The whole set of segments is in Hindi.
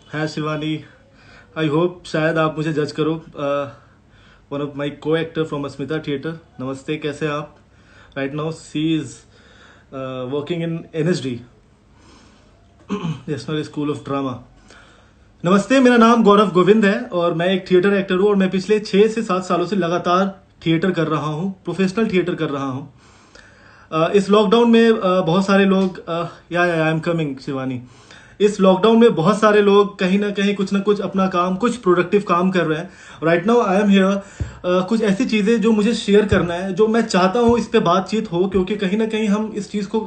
है शिवानी। आई होप शायद आप मुझे जज करो। वन ऑफ माई को एक्टर फ्रॉम अस्मिता थिएटर। नमस्ते, कैसे हैं आप? Right now see is working in NSD, national school of drama. नमस्ते, मेरा नाम गौरव गोविंद है और मैं एक थिएटर एक्टर हूँ और मैं पिछले 6 से 7 सालों से लगातार थिएटर कर रहा हूँ, प्रोफेशनल थिएटर कर रहा हूँ। इस लॉकडाउन में बहुत सारे लोग आई एम कमिंग शिवानी। इस लॉकडाउन में बहुत सारे लोग कहीं ना कहीं कुछ ना कुछ अपना काम, कुछ प्रोडक्टिव काम कर रहे हैं। Right now I am here. कुछ ऐसी चीज़ें जो मुझे शेयर करना है, जो मैं चाहता हूँ इस पे बातचीत हो, क्योंकि कहीं ना कहीं हम इस चीज़ को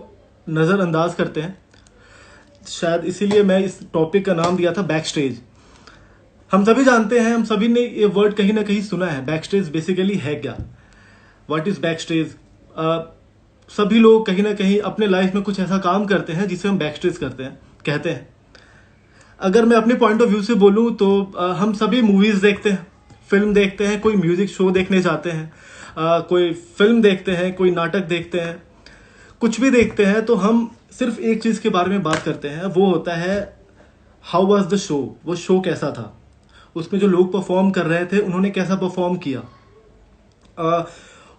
नज़रअंदाज करते हैं। शायद इसीलिए मैं इस टॉपिक का नाम दिया था बैक स्टेज। हम सभी जानते हैं, हम सभी ने ये वर्ड कहीं ना कहीं सुना है। बैक स्टेज बेसिकली है क्या? What is back stage? सभी लोग कहीं ना कहीं अपने लाइफ में कुछ ऐसा काम करते हैं जिसे हम बैक स्टेज कहते हैं। अगर मैं अपने पॉइंट ऑफ व्यू से बोलूं तो हम सभी मूवीज देखते हैं, फिल्म देखते हैं, कोई म्यूजिक शो देखने जाते हैं, कोई फिल्म देखते हैं, कोई नाटक देखते हैं, कुछ भी देखते हैं तो हम सिर्फ एक चीज के बारे में बात करते हैं, वो होता है हाउ वाज द शो। वो शो कैसा था, उसमें जो लोग परफॉर्म कर रहे थे उन्होंने कैसा परफॉर्म किया,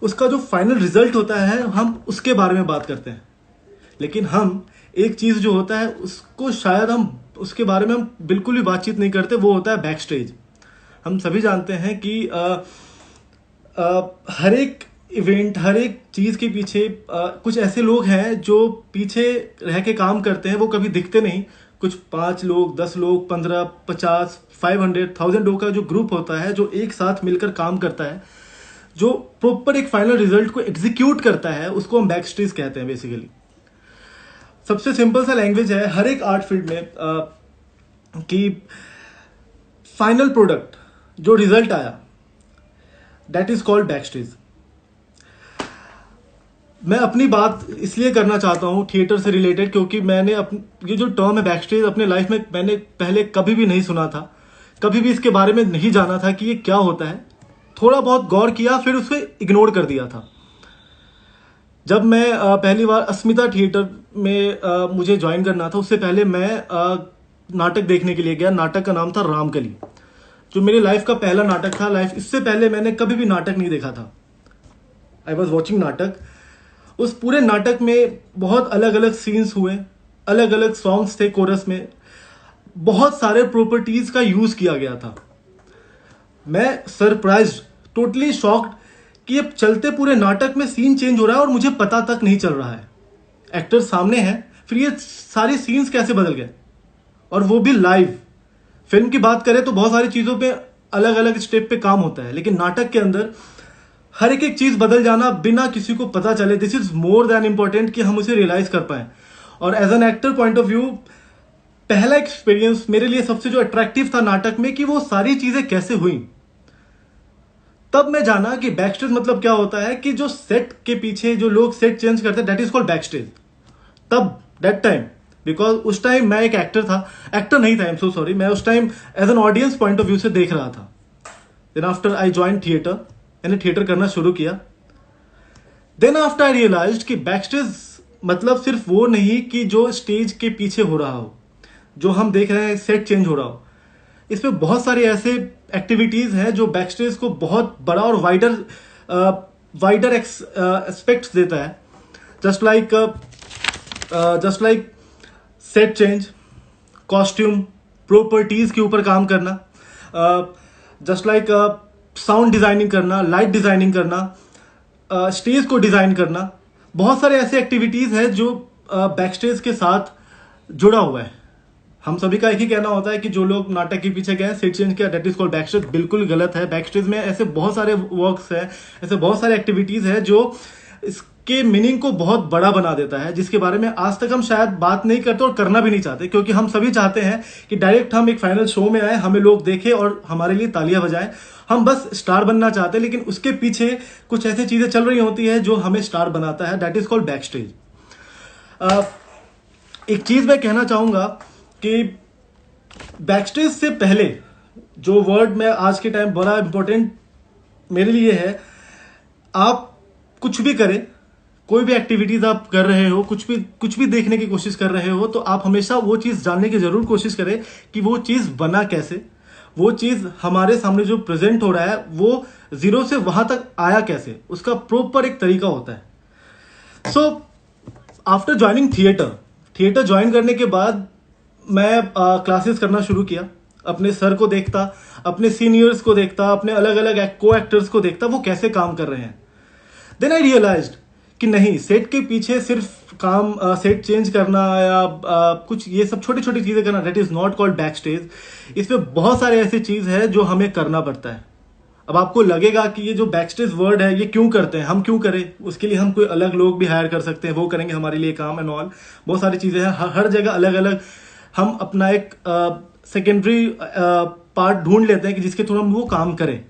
उसका जो फाइनल रिजल्ट होता है हम उसके बारे में बात करते हैं। लेकिन हम एक चीज जो होता है उसको शायद हम उसके बारे में हम बिल्कुल भी बातचीत नहीं करते, वो होता है बैक स्टेज। हम सभी जानते हैं कि हर एक इवेंट, हर एक चीज के पीछे कुछ ऐसे लोग हैं जो पीछे रह के काम करते हैं। वो कभी दिखते नहीं। कुछ 5 लोग, 10 लोग, 15, 50, 500, 1000 लोग का जो ग्रुप होता है, जो एक साथ मिलकर काम करता है, जो प्रॉपर एक फाइनल रिजल्ट को एग्जीक्यूट करता है, उसको हम बैक स्टेज कहते हैं बेसिकली। सबसे सिंपल सा लैंग्वेज है हर एक आर्ट फील्ड में कि फाइनल प्रोडक्ट जो रिजल्ट आया, that is called back stage. मैं अपनी बात इसलिए करना चाहता हूं थिएटर से रिलेटेड, क्योंकि मैंने ये जो टर्म है बैक स्टेज अपने लाइफ में मैंने पहले कभी भी नहीं सुना था, कभी भी इसके बारे में नहीं जाना था कि ये क्या होता है। थोड़ा बहुत गौर किया, फिर उसे इग्नोर कर दिया था। जब मैं पहली बार अस्मिता थिएटर में मुझे ज्वाइन करना था, उससे पहले मैं नाटक देखने के लिए गया। नाटक का नाम था रामकली, जो मेरी लाइफ का पहला नाटक था। इससे पहले मैंने कभी भी नाटक नहीं देखा था। आई वॉज वॉचिंग नाटक। उस पूरे नाटक में बहुत अलग अलग सीन्स हुए, अलग अलग सॉन्ग्स थे, कोरस में बहुत सारे प्रॉपर्टीज का यूज किया गया था। मैं सरप्राइज, टोटली शॉक्ड कि अब चलते पूरे नाटक में सीन चेंज हो रहा है और मुझे पता तक नहीं चल रहा है। एक्टर सामने है, फिर ये सारी सीन्स कैसे बदल गए, और वो भी लाइव। फिल्म की बात करें तो बहुत सारी चीजों पे अलग अलग स्टेप पे काम होता है, लेकिन नाटक के अंदर हर एक चीज बदल जाना बिना किसी को पता चले, this is more than important कि हम उसे रियलाइज कर पाए। और as an actor point of view, पहला एक्सपीरियंस मेरे लिए सबसे जो अट्रैक्टिव था नाटक में कि वो सारी चीजें कैसे हुई। तब मैं जाना कि बैक स्टेज मतलब क्या होता है, कि जो सेट के पीछे जो लोग सेट चेंज करते हैं, that is called back stage. तब दैट टाइम, बिकॉज उस टाइम मैं एक एक्टर था, एक्टर नहीं था, आई एम सो सॉरी, मैं उस time as an audience point of view से देख रहा था। Then after I join theatre, मैंने थिएटर करना शुरू किया। देन आफ्टर आई रियलाइज्ड कि बैक स्टेज मतलब सिर्फ वो नहीं कि जो स्टेज के पीछे हो रहा हो, जो हम देख रहे हैं सेट चेंज हो रहा हो। इसमें बहुत सारे ऐसे एक्टिविटीज हैं जो बैक स्टेज को बहुत बड़ा और वाइडर एस्पेक्ट्स देता है। Just like set change, costume, properties के ऊपर काम करना, जस्ट लाइक साउंड डिजाइनिंग करना, लाइट डिजाइनिंग करना, स्टेज को डिजाइन करना। बहुत सारे ऐसे एक्टिविटीज हैं जो बैक स्टेज के साथ जुड़ा हुआ है। हम सभी का एक ही कहना होता है कि जो लोग नाटक के पीछे गए, सेट चेंज किया, that is called back stage. बिल्कुल गलत है। बैक स्टेज में ऐसे बहुत सारे वर्क्स हैं, ऐसे बहुत सारे एक्टिविटीज हैं जो इसके मीनिंग को बहुत बड़ा बना देता है, जिसके बारे में आज तक हम शायद बात नहीं करते और करना भी नहीं चाहते, क्योंकि हम सभी चाहते हैं कि डायरेक्ट हम एक फाइनल शो में आए, हमें लोग देखें और हमारे लिए तालियां बजाएं। हम बस स्टार बनना चाहते हैं, लेकिन उसके पीछे कुछ ऐसी चीजें चल रही होती है जो हमें स्टार बनाता है, that is called back stage. एक चीज मैं कहना चाहूंगा कि बैक स्टेज से पहले जो वर्ड में आज के टाइम बड़ा इंपॉर्टेंट मेरे लिए है, आप कुछ भी करें, कोई भी एक्टिविटीज आप कर रहे हो, कुछ भी देखने की कोशिश कर रहे हो, तो आप हमेशा वो चीज जानने की जरूर कोशिश करें कि वो चीज बना कैसे, वो चीज हमारे सामने जो प्रेजेंट हो रहा है वो जीरो से वहां तक आया कैसे, उसका प्रॉपर एक तरीका होता है। So after joining theatre join करने के बाद मैं क्लासेस करना शुरू किया, अपने सर को देखता, अपने सीनियर्स को देखता, अपने अलग अलग को एक्टर्स को देखता, वो कैसे काम कर रहे हैं। देन आई रियलाइज्ड कि नहीं, सेट के पीछे सिर्फ काम, सेट चेंज करना या कुछ ये सब छोटी छोटी चीजें करना, that is not called back stage. इसमें बहुत सारे ऐसी चीज है जो हमें करना पड़ता है। अब आपको लगेगा कि ये जो बैक स्टेज वर्ड है ये क्यों करते हैं, हम क्यों करें, उसके लिए हम कोई अलग लोग भी हायर कर सकते हैं, वो करेंगे हमारे लिए काम एंड ऑल। बहुत सारी चीजें हैं, हर जगह अलग अलग हम अपना एक सेकेंडरी पार्ट ढूंढ लेते हैं कि जिसके थ्रू हम वो काम करें।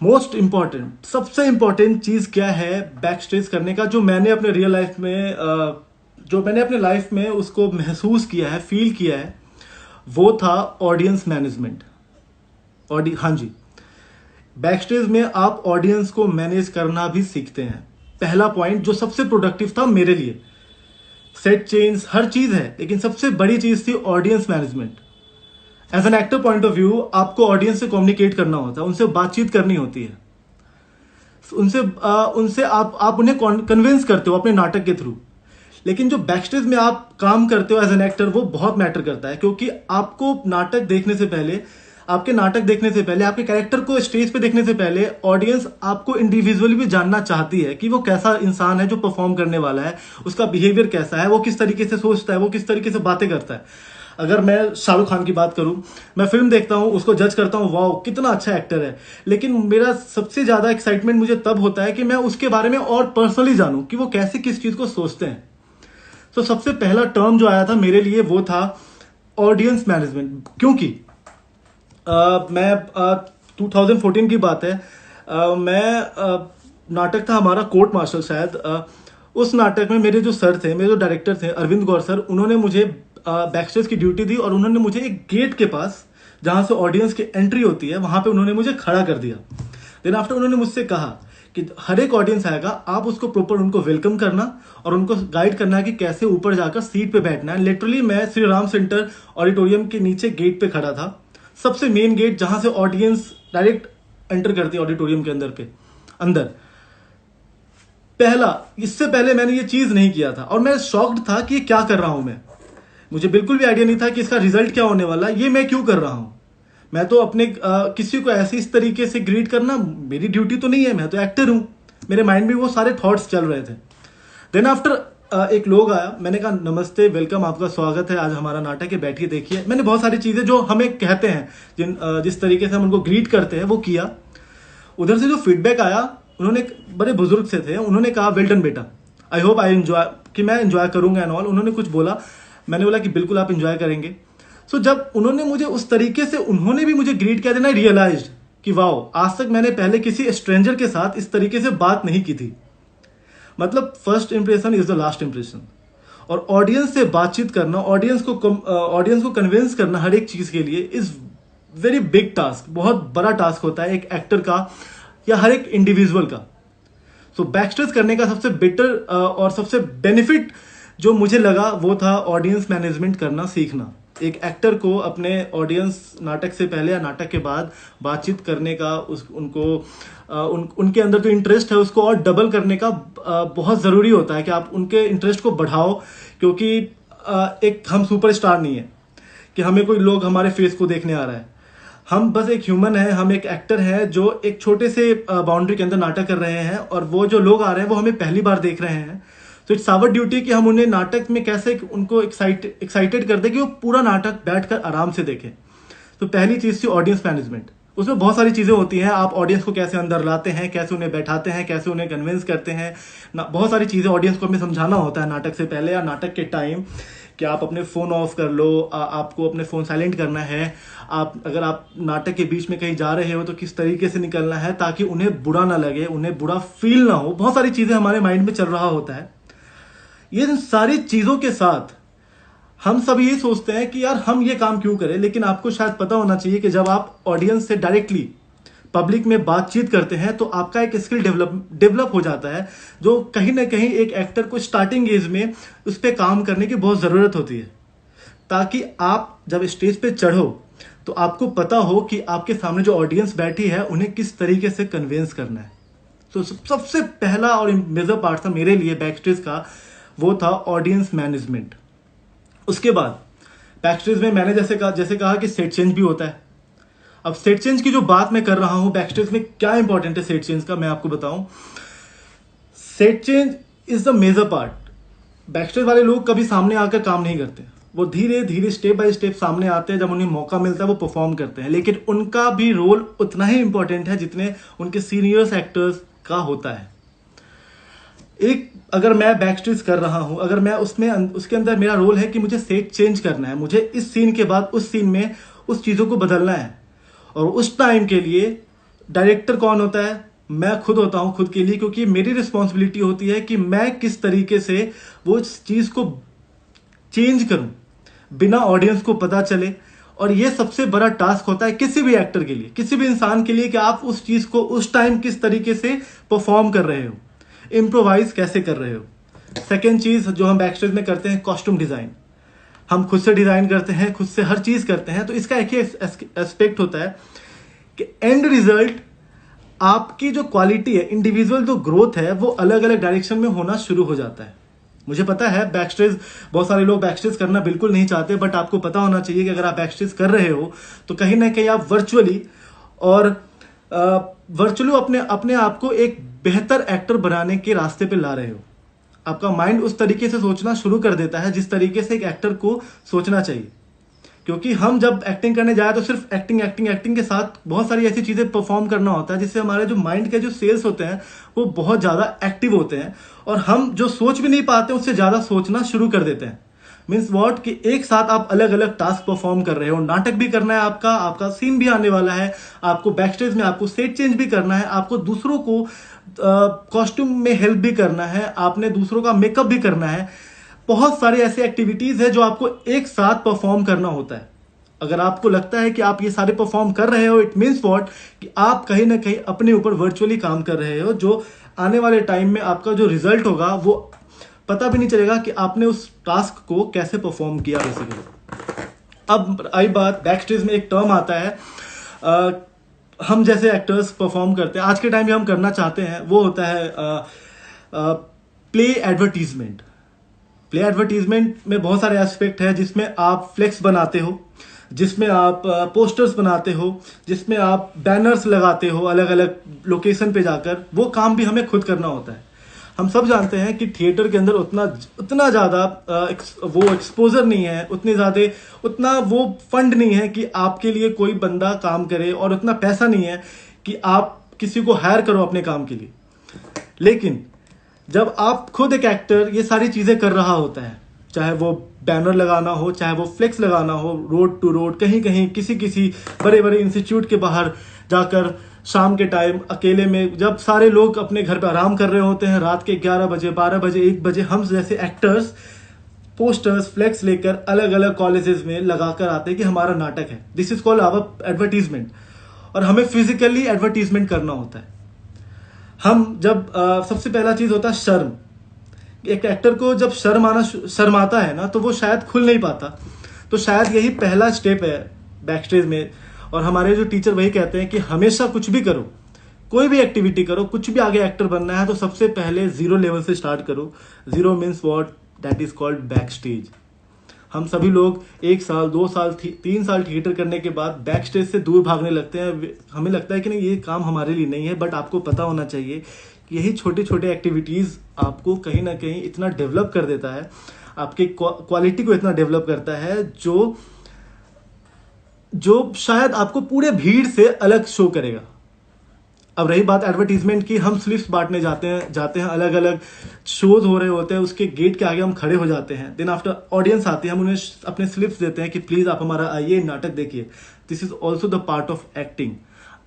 मोस्ट इंपॉर्टेंट, सबसे इंपॉर्टेंट चीज क्या है बैक स्टेज करने का, जो मैंने अपने रियल लाइफ में जो मैंने अपने लाइफ में उसको महसूस किया है, फील किया है, वो था ऑडियंस मैनेजमेंट। हाँ जी, बैक स्टेज में आप ऑडियंस को मैनेज करना भी सीखते हैं। पहला पॉइंट जो सबसे प्रोडक्टिव था मेरे लिए, सेट चेंज हर चीज है, लेकिन सबसे बड़ी चीज थी audience management. As an actor point of view आपको ऑडियंस से कम्युनिकेट करना होता है, उनसे बातचीत करनी होती है, उनसे आप उन्हें कन्विंस करते हो अपने नाटक के थ्रू। लेकिन जो बैकस्टेज में आप काम करते हो एज एन एक्टर, वो बहुत मैटर करता है, क्योंकि आपको नाटक देखने से पहले, आपके नाटक देखने से पहले, आपके कैरेक्टर को स्टेज पे देखने से पहले ऑडियंस आपको इंडिविजुअली भी जानना चाहती है कि वो कैसा इंसान है जो परफॉर्म करने वाला है, उसका बिहेवियर कैसा है, वो किस तरीके से सोचता है, वो किस तरीके से बातें करता है। अगर मैं शाहरुख खान की बात करूं, मैं फिल्म देखता हूं, उसको जज करता हूं, वाह कितना अच्छा एक्टर है, लेकिन मेरा सबसे ज्यादा एक्साइटमेंट मुझे तब होता है कि मैं उसके बारे में और पर्सनली जानूं कि वो कैसे किस चीज को सोचते हैं। तो सबसे पहला टर्म जो आया था मेरे लिए वो था ऑडियंस मैनेजमेंट। क्योंकि मैं 2014 की बात है, मैं नाटक था हमारा कोर्ट मार्शल शायद, उस नाटक में मेरे जो सर थे, मेरे जो डायरेक्टर थे अरविंद गौर सर, उन्होंने मुझे बैकस्टेज की ड्यूटी दी और उन्होंने मुझे एक गेट के पास जहां से ऑडियंस की एंट्री होती है वहां पे उन्होंने मुझे खड़ा कर दिया। देन आफ्टर उन्होंने मुझसे कहा कि हर एक ऑडियंस आएगा, आप उसको प्रॉपर उनको वेलकम करना और उनको गाइड करना है कि कैसे ऊपर जाकर सीट पे बैठना है। लिटरली मैं श्री राम सेंटर ऑडिटोरियम के नीचे गेट पे खड़ा था, सबसे मेन गेट जहां से ऑडियंस डायरेक्ट एंटर करती है ऑडिटोरियम के अंदर। इससे पहले मैंने ये चीज नहीं किया था और मैं शॉक्ड था कि क्या कर रहा हूं मुझे बिल्कुल भी आइडिया नहीं था कि इसका रिजल्ट क्या होने वाला, ये मैं क्यों कर रहा हूं। मैं तो अपने किसी को ऐसे इस तरीके से ग्रीट करना मेरी ड्यूटी तो नहीं है, मैं तो एक्टर हूं। मेरे माइंड में वो सारे थॉट्स चल रहे थे। देन आफ्टर एक लोग आया, मैंने कहा नमस्ते, वेलकम, आपका स्वागत है, आज हमारा नाटक है, बैठिए देखिए। मैंने बहुत सारी चीजें जो हमें कहते हैं, जिस तरीके से हम उनको ग्रीट करते हैं वो किया। उधर से जो फीडबैक आया, उन्होंने, बड़े बुजुर्ग से थे, उन्होंने कहा वेल डन बेटा, आई होप आई एंजॉय, कि मैं एंजॉय करूंगा एंड ऑल। उन्होंने कुछ बोला, मैंने बोला कि बिल्कुल आप एंजॉय करेंगे। सो जब उन्होंने मुझे उस तरीके से, उन्होंने भी मुझे ग्रीट किया, देन आई रियलाइज्ड कि वाओ, आज तक मैंने पहले किसी स्ट्रेंजर के साथ इस तरीके से बात नहीं की थी। मतलब first impression is the last impression. और ऑडियंस से बातचीत करना, ऑडियंस को कन्विंस करना हर एक चीज के लिए इज वेरी बिग टास्क, बहुत बड़ा टास्क होता है एक एक्टर का या हर एक इंडिविजुअल का। सो बैकस्टेज करने का सबसे बेटर और सबसे बेनिफिट जो मुझे लगा वो था ऑडियंस मैनेजमेंट करना सीखना। एक एक्टर को अपने ऑडियंस, नाटक से पहले या नाटक के बाद बातचीत करने का, उनके अंदर जो इंटरेस्ट है उसको और डबल करने का बहुत जरूरी होता है कि आप उनके इंटरेस्ट को बढ़ाओ। क्योंकि एक हम सुपरस्टार नहीं है कि हमें कोई लोग हमारे फेस को देखने आ रहा है, हम बस एक ह्यूमन है, हम एक एक्टर है जो एक छोटे से बाउंड्री के अंदर नाटक कर रहे हैं, और वो जो लोग आ रहे हैं वो हमें पहली बार देख रहे हैं। तो इट्स आवर ड्यूटी कि हम उन्हें नाटक में कैसे उनको एक्साइटेड कर दे कि वो पूरा नाटक बैठकर आराम से देखें। तो पहली चीज थी ऑडियंस मैनेजमेंट। उसमें बहुत सारी चीजें होती हैं, आप ऑडियंस को कैसे अंदर लाते हैं, कैसे उन्हें बैठाते हैं, कैसे उन्हें कन्विंस करते हैं, बहुत सारी चीजें ऑडियंस को हमें समझाना होता है नाटक से पहले या नाटक के टाइम, कि आप अपने फोन ऑफ कर लो, आपको अपने फोन साइलेंट करना है, अगर आप नाटक के बीच में कहीं जा रहे हो तो किस तरीके से निकलना है ताकि उन्हें बुरा ना लगे, उन्हें बुरा फील ना हो। बहुत सारी चीजें हमारे माइंड में चल रहा होता है। ये सारी चीजों के साथ हम सब ये सोचते हैं कि यार हम ये काम क्यों करें, लेकिन आपको शायद पता होना चाहिए कि जब आप ऑडियंस से डायरेक्टली पब्लिक में बातचीत करते हैं तो आपका एक स्किल डेवलप हो जाता है, जो कहीं ना कहीं एक एक्टर को स्टार्टिंग एज में उस पर काम करने की बहुत ज़रूरत होती है, ताकि आप जब स्टेज पे चढ़ो तो आपको पता हो कि आपके सामने जो ऑडियंस बैठी है उन्हें किस तरीके से कन्विंस करना है। तो सबसे पहला और मेजर पार्ट था मेरे लिए बैक स्टेज का, वो था ऑडियंस मैनेजमेंट। उसके बाद बैक स्टेज में मैंने जैसे कहा कि सेट चेंज भी होता है। अब सेट चेंज की जो बात मैं कर रहा हूं, बैक स्टेज में क्या इंपॉर्टेंट है सेट चेंज का, मैं आपको बताऊं। Set change is the major part. Back stage वाले लोग कभी सामने आकर काम नहीं करते, वो धीरे धीरे स्टेप बाय स्टेप सामने आते हैं, जब उन्हें मौका मिलता है वो परफॉर्म करते हैं, लेकिन उनका भी रोल उतना ही इंपॉर्टेंट है जितने उनके सीनियर्स एक्टर्स का होता है। अगर मैं बैक स्टेज कर रहा हूं, अगर मैं उसके अंदर मेरा रोल है कि मुझे सेट चेंज करना है, मुझे इस सीन के बाद उस सीन में उस चीजों को बदलना है, और उस टाइम के लिए डायरेक्टर कौन होता है? मैं खुद होता हूं, खुद के लिए, क्योंकि मेरी रिस्पॉन्सिबिलिटी होती है कि मैं किस तरीके से वो चीज को चेंज करूं बिना ऑडियंस को पता चले। और ये सबसे बड़ा टास्क होता है किसी भी एक्टर के लिए, किसी भी इंसान के लिए, कि आप उस चीज को उस टाइम किस तरीके से परफॉर्म कर रहे हो, इम्प्रोवाइज कैसे कर रहे हो। सेकेंड चीज जो हम बैक स्टेज में करते हैं, कॉस्ट्यूम डिजाइन। हम खुद से डिजाइन करते हैं, खुद से हर चीज करते हैं। तो इसका एक ही एस्पेक्ट होता है कि एंड रिजल्ट, आपकी जो क्वालिटी है, इंडिविजुअल जो ग्रोथ है, वो अलग अलग डायरेक्शन में होना शुरू हो जाता है। मुझे पता है बैक स्टेज, बहुत सारे लोग बैक स्टेज करना बिल्कुल नहीं चाहते, बट आपको पता होना चाहिए कि अगर आप बैक स्टेज कर रहे हो तो कहीं ना कहीं आप वर्चुअली अपने आप को एक बेहतर एक्टर बनाने के रास्ते पे ला रहे हो। आपका माइंड उस तरीके से सोचना शुरू कर देता है जिस तरीके से एक एक्टर को सोचना चाहिए। क्योंकि हम जब एक्टिंग करने जाए तो सिर्फ एक्टिंग के साथ बहुत सारी ऐसी चीजें परफॉर्म करना होता है जिससे हमारे जो माइंड के जो सेल्स होते हैं वो बहुत ज्यादा एक्टिव होते हैं, और हम जो सोच भी नहीं पाते उससे ज्यादा सोचना शुरू कर देते हैं। मीन्स वॉट कि एक साथ आप अलग अलग टास्क परफॉर्म कर रहे हो, नाटक भी करना है, आपका सीन भी आने वाला है, आपको बैक स्टेज में आपको सेट चेंज भी करना है, आपको दूसरों को कॉस्ट्यूम में हेल्प भी करना है, आपने दूसरों का मेकअप भी करना है। बहुत सारी ऐसी एक्टिविटीज है जो आपको एक साथ परफॉर्म करना होता है। अगर आपको लगता है कि आप ये सारे परफॉर्म कर रहे हो, इट मीन्स व्हाट कि आप कहीं ना कहीं अपने ऊपर वर्चुअली काम कर रहे हो, जो आने वाले टाइम में आपका जो रिजल्ट होगा वो पता भी नहीं चलेगा कि आपने उस टास्क को कैसे परफॉर्म किया बेसिकली। अब आई बात, बैक स्टेज में एक टर्म आता है, हम जैसे एक्टर्स परफॉर्म करते हैं, आज के टाइम में हम करना चाहते हैं, वो होता है प्ले एडवर्टीजमेंट। प्ले एडवर्टीजमेंट में बहुत सारे एस्पेक्ट है, जिसमें आप फ्लेक्स बनाते हो, जिसमें आप पोस्टर्स बनाते हो, जिसमें आप बैनर्स लगाते हो अलग अलग लोकेशन पे जाकर। वो काम भी हमें खुद करना होता है। हम सब जानते हैं कि थिएटर के अंदर उतना ज़्यादा वो एक्सपोजर नहीं है, उतना वो फंड नहीं है कि आपके लिए कोई बंदा काम करे, और उतना पैसा नहीं है कि आप किसी को हायर करो अपने काम के लिए। लेकिन जब आप खुद एक एक्टर ये सारी चीजें कर रहा होता है, चाहे वो बैनर लगाना हो, चाहे वो फ्लेक्स लगाना हो, रोड टू रोड, कहीं कहीं किसी बड़े बड़े इंस्टीट्यूट के बाहर जाकर शाम के टाइम अकेले में, जब सारे लोग अपने घर पे आराम कर रहे होते हैं, रात के 11 बजे, 12 बजे, 1 बजे, हम जैसे एक्टर्स पोस्टर्स, फ्लेक्स लेकर अलग अलग कॉलेजेस में लगाकर आते हैं कि हमारा नाटक है। This is called our advertisement. और हमें फिजिकली एडवर्टीजमेंट करना होता है। हम जब सबसे पहला चीज होता है शर्म। एक एक्टर को जब शर्माता है ना, तो वो शायद खुल नहीं पाता। तो शायद यही पहला स्टेप है बैक स्टेज में। और हमारे जो टीचर वही कहते हैं कि हमेशा कुछ भी करो, कोई भी एक्टिविटी करो, कुछ भी आगे एक्टर बनना है तो सबसे पहले 0 लेवल से स्टार्ट करो। 0 means what, that is called back stage. हम सभी लोग 1 साल, 2 साल, 3 साल थिएटर करने के बाद बैक स्टेज से दूर भागने लगते हैं। हमें लगता है कि नहीं, ये काम हमारे लिए नहीं है। बट आपको पता होना चाहिए कि यही छोटे छोटे एक्टिविटीज आपको कहीं ना कहीं इतना डेवलप कर देता है, आपके क्वालिटी को इतना डेवलप करता है, जो शायद आपको पूरे भीड़ से अलग शो करेगा। अब रही बात एडवर्टीजमेंट की, हम स्लिप्स बांटने जाते हैं, अलग अलग शोज हो रहे होते हैं, उसके गेट के आगे हम खड़े हो जाते हैं। देन आफ्टर ऑडियंस आती है, हम उन्हें अपने स्लिप्स देते हैं कि प्लीज आप हमारा आइए, नाटक देखिए। This is also the part of acting.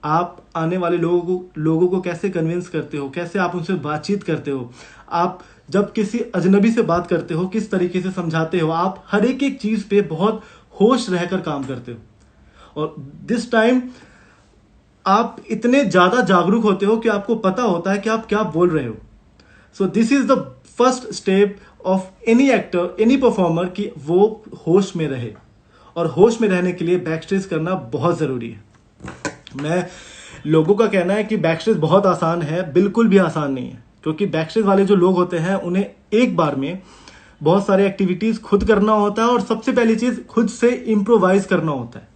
आप आने वाले लोगों को कैसे कन्विंस करते हो, कैसे आप उनसे बातचीत करते हो, आप जब किसी अजनबी से बात करते हो किस तरीके से समझाते हो, आप हर एक चीज पे बहुत होश रहकर काम करते हो। और दिस टाइम आप इतने ज्यादा जागरूक होते हो कि आपको पता होता है कि आप क्या बोल रहे हो. So this is the first step of any actor, any performer, कि वो होश में रहे. और होश में रहने के लिए बैक स्टेज करना बहुत जरूरी है. मैं लोगों का कहना है कि बैक स्टेज बहुत आसान है, बिल्कुल भी आसान नहीं है. क्योंकि बैक स्टेज वाले जो लोग होते हैं उन्हें एक बार में बहुत सारे एक्टिविटीज खुद करना होता है, और सबसे पहली चीज खुद से इम्प्रोवाइज करना होता है.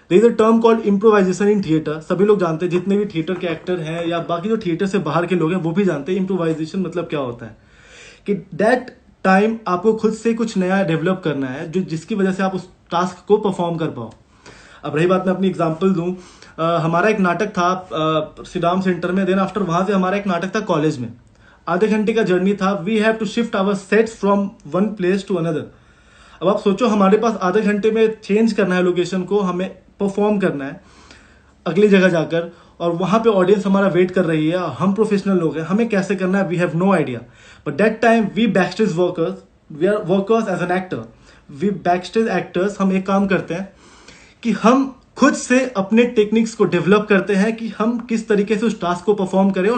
There is a term called improvisation in theatre. सभी लोग जानते हैं, जितने भी थिएटर के एक्टर हैं या बाकी जो थिएटर से बाहर के लोग हैं वो भी जानते हैं इम्प्रोवाइजेशन मतलब क्या होता है. कि दैट टाइम आपको खुद से कुछ नया डेवलप करना है, जो जिसकी वजह से आप उस टास्क को परफॉर्म कर पाओ. अब रही बात, मैं अपनी एग्जांपल दूं, हमारा एक नाटक था श्रीराम सेंटर में. देन आफ्टर वहां से हमारा एक नाटक था कॉलेज में. आधे घंटे का जर्नी था. We have to shift our sets from one place to another. अब आप सोचो, हमारे पास आधे घंटे में चेंज करना है लोकेशन को, हमें परफॉर्म करना है अगली जगह जाकर, और वहां पे ऑडियंस हमारा वेट कर रही है. हम प्रोफेशनल लोग हैं, हमें कैसे करना है we have no idea. But that time we backstage workers, we are workers as an actor, we backstage actors, हम एक काम करते हैं कि हम खुद से अपने टेक्निक्स को डेवलप करते हैं कि हम किस तरीके से उस टास्क को परफॉर्म करें,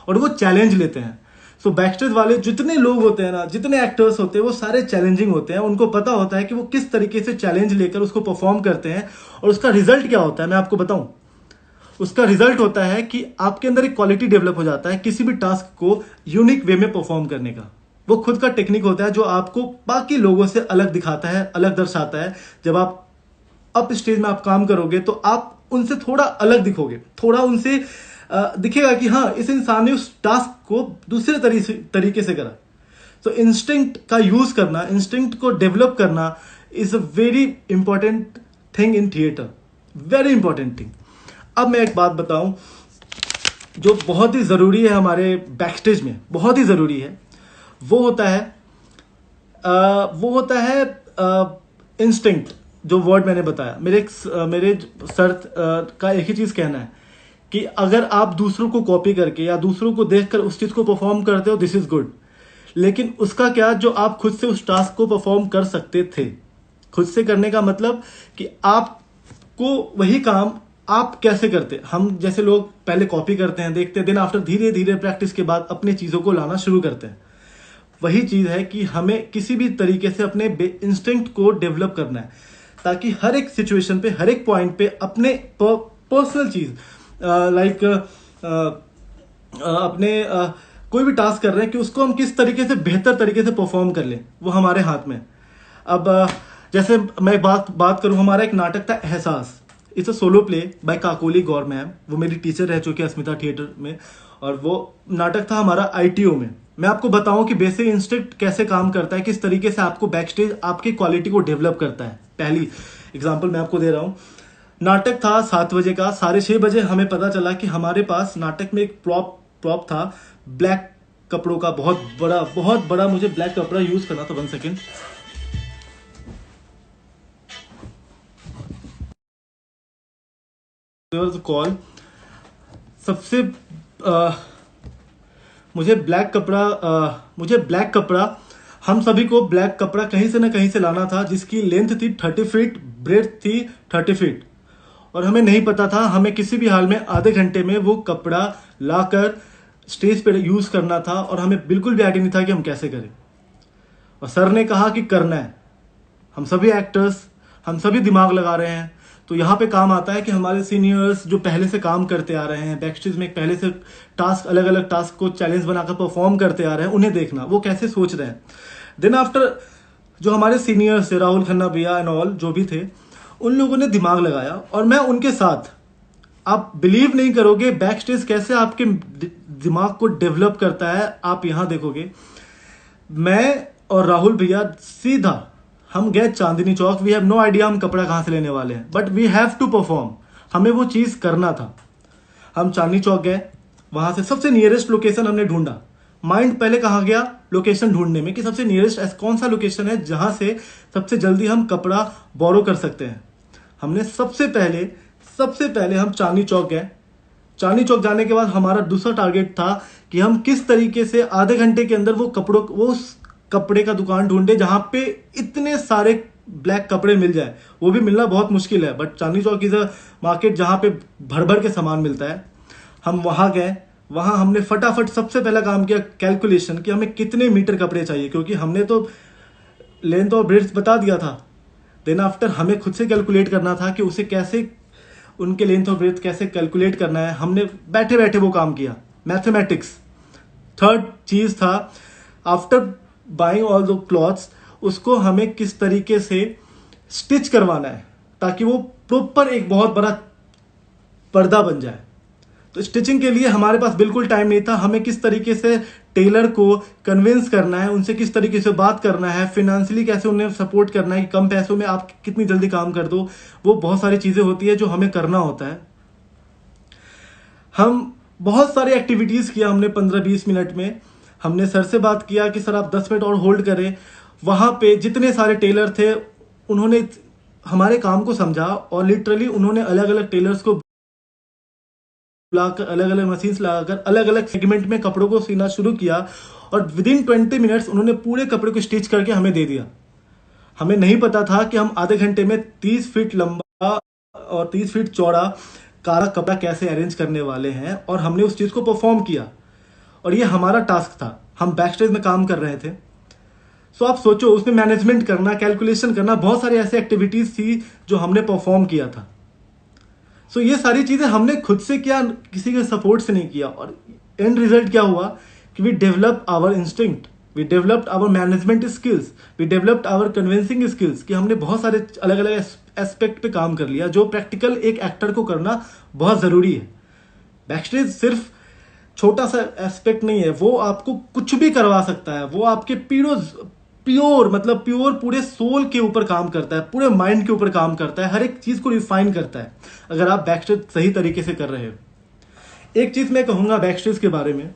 और वो चैलेंज लेते हैं. सो बैकस्टेज वाले जितने लोग होते हैं ना, जितने एक्टर्स होते हैं, वो सारे चैलेंजिंग होते हैं. उनको पता होता है कि वो किस तरीके से चैलेंज लेकर उसको परफॉर्म करते हैं, और उसका रिजल्ट क्या होता है मैं आपको बताऊं. उसका रिजल्ट होता है कि आपके अंदर एक क्वालिटी डेवलप हो जाता है किसी भी टास्क को यूनिक वे में परफॉर्म करने का. वो खुद का टेक्निक होता है जो आपको बाकी लोगों से अलग दिखाता है, अलग दर्शाता है. जब आप अप स्टेज में आप काम करोगे तो आप उनसे थोड़ा अलग दिखोगे, थोड़ा उनसे दिखेगा कि हाँ, इस इंसान ने उस टास्क को दूसरे तरीके से करा. तो इंस्टिंक्ट का यूज करना, इंस्टिंक्ट को डेवलप करना is a very important thing in theatre, very important thing. अब मैं एक बात बताऊं जो बहुत ही जरूरी है हमारे बैकस्टेज में, बहुत ही जरूरी है. वो होता है इंस्टिंक्ट. जो वर्ड मैंने बताया, मेरे सर का एक ही चीज कहना है कि अगर आप दूसरों को कॉपी करके या दूसरों को देखकर उस चीज को परफॉर्म करते हो, दिस इज गुड. लेकिन उसका क्या, जो आप खुद से उस टास्क को परफॉर्म कर सकते थे. खुद से करने का मतलब कि आपको वही काम आप कैसे करते. हम जैसे लोग पहले कॉपी करते हैं, देखते हैं, दिन आफ्टर धीरे धीरे प्रैक्टिस के बाद अपने चीजों को लाना शुरू करते हैं. वही चीज है कि हमें किसी भी तरीके से अपने इंस्टिंक्ट को डेवलप करना है, ताकि हर एक सिचुएशन पे, हर एक पॉइंट पे अपने पर्सनल चीज लाइक अपने कोई भी टास्क कर रहे हैं कि उसको हम किस तरीके से बेहतर तरीके से परफॉर्म कर लें, वो हमारे हाथ में. अब जैसे मैं बात करूं, हमारा एक नाटक था एहसास. It's a solo play by Kakoli Gaur ma'am. वो मेरी टीचर रह चुकी है अस्मिता थिएटर में, और वो नाटक था हमारा आईटीओ में. मैं आपको बताऊं कि बेसिक इंस्टिंक्ट कैसे काम करता है, किस तरीके से आपको बैकस्टेज आपकी क्वालिटी को डेवलप करता है. पहली एग्जांपल मैं आपको दे रहा हूं. नाटक था 7 बजे का. 6:30 बजे हमें पता चला कि हमारे पास नाटक में एक प्रॉप था ब्लैक कपड़ों का, बहुत बड़ा. मुझे ब्लैक कपड़ा यूज करना था. 1 सेकेंड. कॉल सबसे मुझे ब्लैक कपड़ा, हम सभी को ब्लैक कपड़ा कहीं से ना कहीं से लाना था, जिसकी लेंथ थी 30 फीट, ब्रेथ थी 30 फीट, और हमें नहीं पता था. हमें किसी भी हाल में आधे घंटे में वो कपड़ा लाकर स्टेज पे यूज करना था, और हमें बिल्कुल भी आइडिया नहीं था कि हम कैसे करें. और सर ने कहा कि करना है. हम सभी एक्टर्स, हम सभी दिमाग लगा रहे हैं. तो यहाँ पे काम आता है कि हमारे सीनियर्स जो पहले से काम करते आ रहे हैं बैकस्टेज में, पहले से टास्क, अलग अलग टास्क को चैलेंज बनाकर परफॉर्म करते आ रहे हैं, उन्हें देखना वो कैसे सोच रहे हैं. देन आफ्टर जो हमारे सीनियर्स थे, राहुल खन्ना भैया एंड ऑल जो भी थे, उन लोगों ने दिमाग लगाया और मैं उनके साथ. आप बिलीव नहीं करोगे बैक स्टेज कैसे आपके दिमाग को डेवलप करता है. आप यहां देखोगे, मैं और राहुल भैया सीधा हम गए Chandni Chowk. We have no idea हम कपड़ा कहां से लेने वाले हैं, but we have to perform. हमें वो चीज करना था. हम चांदनी चौक गए, वहां से सबसे नियरेस्ट लोकेशन हमने ढूंढा. माइंड पहले कहाँ गया लोकेशन ढूंढने में कि सबसे नियरेस्ट कौन सा लोकेशन है जहां से सबसे जल्दी हम कपड़ा बोरो कर सकते हैं. हमने सबसे पहले हम चांदनी चौक गए. चांदनी चौक जाने के बाद हमारा दूसरा टारगेट था कि हम किस तरीके से आधे घंटे के अंदर वो उस कपड़े का दुकान ढूंढे जहां पे इतने सारे ब्लैक कपड़े मिल जाए, वो भी मिलना बहुत मुश्किल है, but Chandni Chowk is a market जहाँ पे भर भर के सामान मिलता है। हम वहाँ गए, वहाँ हमने फटाफट सबसे पहला काम किया कैलकुलेशन कि हमें कितने मीटर कपड़े चाहिए, क्योंकि हमने तो लेंथ और ब्रेड्थ बता दिया था। देन आफ्टर हमें खुद से कैलकुलेट करना था कि उसे कैसे, उनके लेंथ और ब्रेड्थ कैसे कैलकुलेट करना है। हमने बैठे बैठे वो काम किया, मैथमेटिक्स। थर्ड चीज था, after buying all the clothes, उसको हमें किस तरीके से स्टिच करवाना है ताकि वो प्रॉपर एक बहुत बड़ा पर्दा बन जाए। तो स्टिचिंग के लिए हमारे पास बिल्कुल टाइम नहीं था। हमें किस तरीके से टेलर को कन्विंस करना है, उनसे किस तरीके से बात करना है, फिनेंशियली कैसे उन्हें सपोर्ट करना है कि कम पैसों में आप कितनी जल्दी काम कर दो, वो बहुत सारी चीजें होती है जो हमें करना होता है। हम बहुत सारी एक्टिविटीज किया हमने 15-20 मिनट में। हमने सर से बात किया कि सर आप 10 मिनट और होल्ड करें। वहां पे जितने सारे टेलर थे उन्होंने हमारे काम को समझा और लिटरली उन्होंने अलग अलग टेलर्स को बुलाकर, अलग अलग मशीन्स लगाकर अलग अलग सेगमेंट में कपड़ों को सीना शुरू किया और विद इन 20 मिनट्स उन्होंने पूरे कपड़े को स्टिच करके हमें दे दिया। हमें नहीं पता था कि हम आधे घंटे में 30 फीट लंबा और 30 फीट चौड़ा काला कपड़ा कैसे अरेंज करने वाले हैं, और हमने उस चीज को परफॉर्म किया और ये हमारा टास्क था। हम बैक स्टेज में काम कर रहे थे। सो आप सोचो, उसमें मैनेजमेंट करना, कैलकुलेशन करना, बहुत सारी ऐसी एक्टिविटीज थी जो हमने परफॉर्म किया था। सो ये सारी चीजें हमने खुद से किया, किसी के सपोर्ट से नहीं किया। और एंड रिजल्ट क्या हुआ कि we develop our instinct, we developed our management skills, we developed our convincing skills, कि हमने बहुत सारे अलग अलग एस्पेक्ट पे काम कर लिया जो प्रैक्टिकल एक एक्टर को करना बहुत जरूरी है। बैकस्टेज सिर्फ छोटा सा एस्पेक्ट नहीं है, वो आपको कुछ भी करवा सकता है। वो आपके प्योर पूरे सोल के ऊपर काम करता है, पूरे माइंड के ऊपर काम करता है, हर एक चीज को रिफाइन करता है अगर आप बैकस्टेज सही तरीके से कर रहे हो। एक चीज मैं कहूंगा बैकस्टेज के बारे में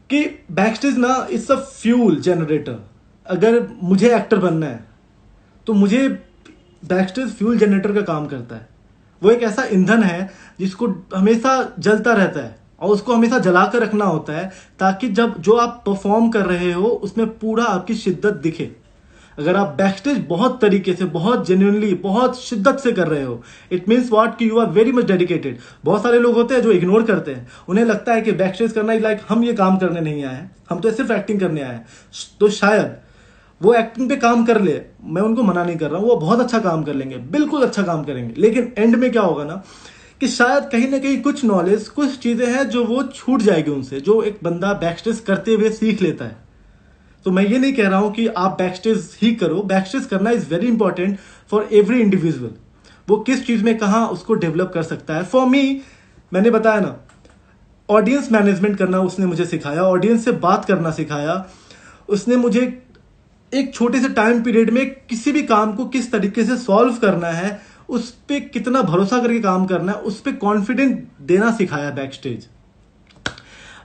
कि बैकस्टेज ना इट्स अ फ्यूल जनरेटर। अगर मुझे एक्टर बनना है तो मुझे बैकस्टेज फ्यूल जनरेटर का काम करता है। वो एक ऐसा ईंधन है जिसको हमेशा जलता रहता है और उसको हमेशा जला कर रखना होता है ताकि जब जो आप परफॉर्म कर रहे हो उसमें पूरा आपकी शिद्दत दिखे। अगर आप बैकस्टेज बहुत तरीके से, बहुत जेन्युइनली, बहुत शिद्दत से कर रहे हो, इट मीन्स व्हाट कि you are very much dedicated. बहुत सारे लोग होते हैं जो इग्नोर करते हैं, उन्हें लगता है कि बैकस्टेज करना इज लाइक हम ये काम करने नहीं आए हैं, हम तो सिर्फ एक्टिंग करने आए हैं। तो शायद वो एक्टिंग पे काम कर ले, मैं उनको मना नहीं कर रहा हूँ, वो बहुत अच्छा काम कर लेंगे, बिल्कुल अच्छा काम करेंगे, लेकिन एंड में क्या होगा ना कि शायद कहीं ना कहीं कुछ नॉलेज, कुछ चीजें हैं जो वो छूट जाएगी उनसे, जो एक बंदा बैकस्टेज करते हुए सीख लेता है। तो मैं ये नहीं कह रहा हूं कि आप बैकस्टेज ही करो, बैकस्टेज करना is very important for every individual. वो किस चीज में कहाँ उसको डेवलप कर सकता है। फॉर मी, मैंने बताया ना, ऑडियंस मैनेजमेंट करना उसने मुझे सिखाया, ऑडियंस से बात करना सिखाया। उसने मुझे एक छोटे से टाइम पीरियड में किसी भी काम को किस तरीके से सॉल्व करना है, उस पर कितना भरोसा करके काम करना है, उस पर कॉन्फिडेंस देना सिखाया बैकस्टेज।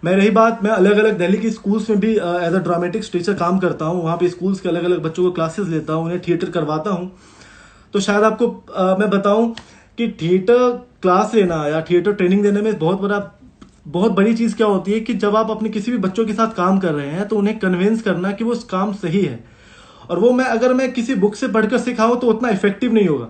मैं रही बात, मैं अलग अलग दिल्ली की स्कूल्स में भी एज अ ड्रामेटिक्स टीचर काम करता हूँ। वहाँ पे स्कूल्स के अलग अलग बच्चों को क्लासेस लेता हूँ, उन्हें थिएटर करवाता हूँ। तो शायद आपको मैं बताऊं कि थिएटर क्लास लेना या थिएटर ट्रेनिंग देने में बहुत बड़ी चीज़ क्या होती है कि जब आप अपने किसी भी बच्चों के साथ काम कर रहे हैं तो उन्हें कन्विंस करना कि वो काम सही है। और वो अगर मैं किसी बुक से पढ़कर सिखाऊं तो उतना इफेक्टिव नहीं होगा।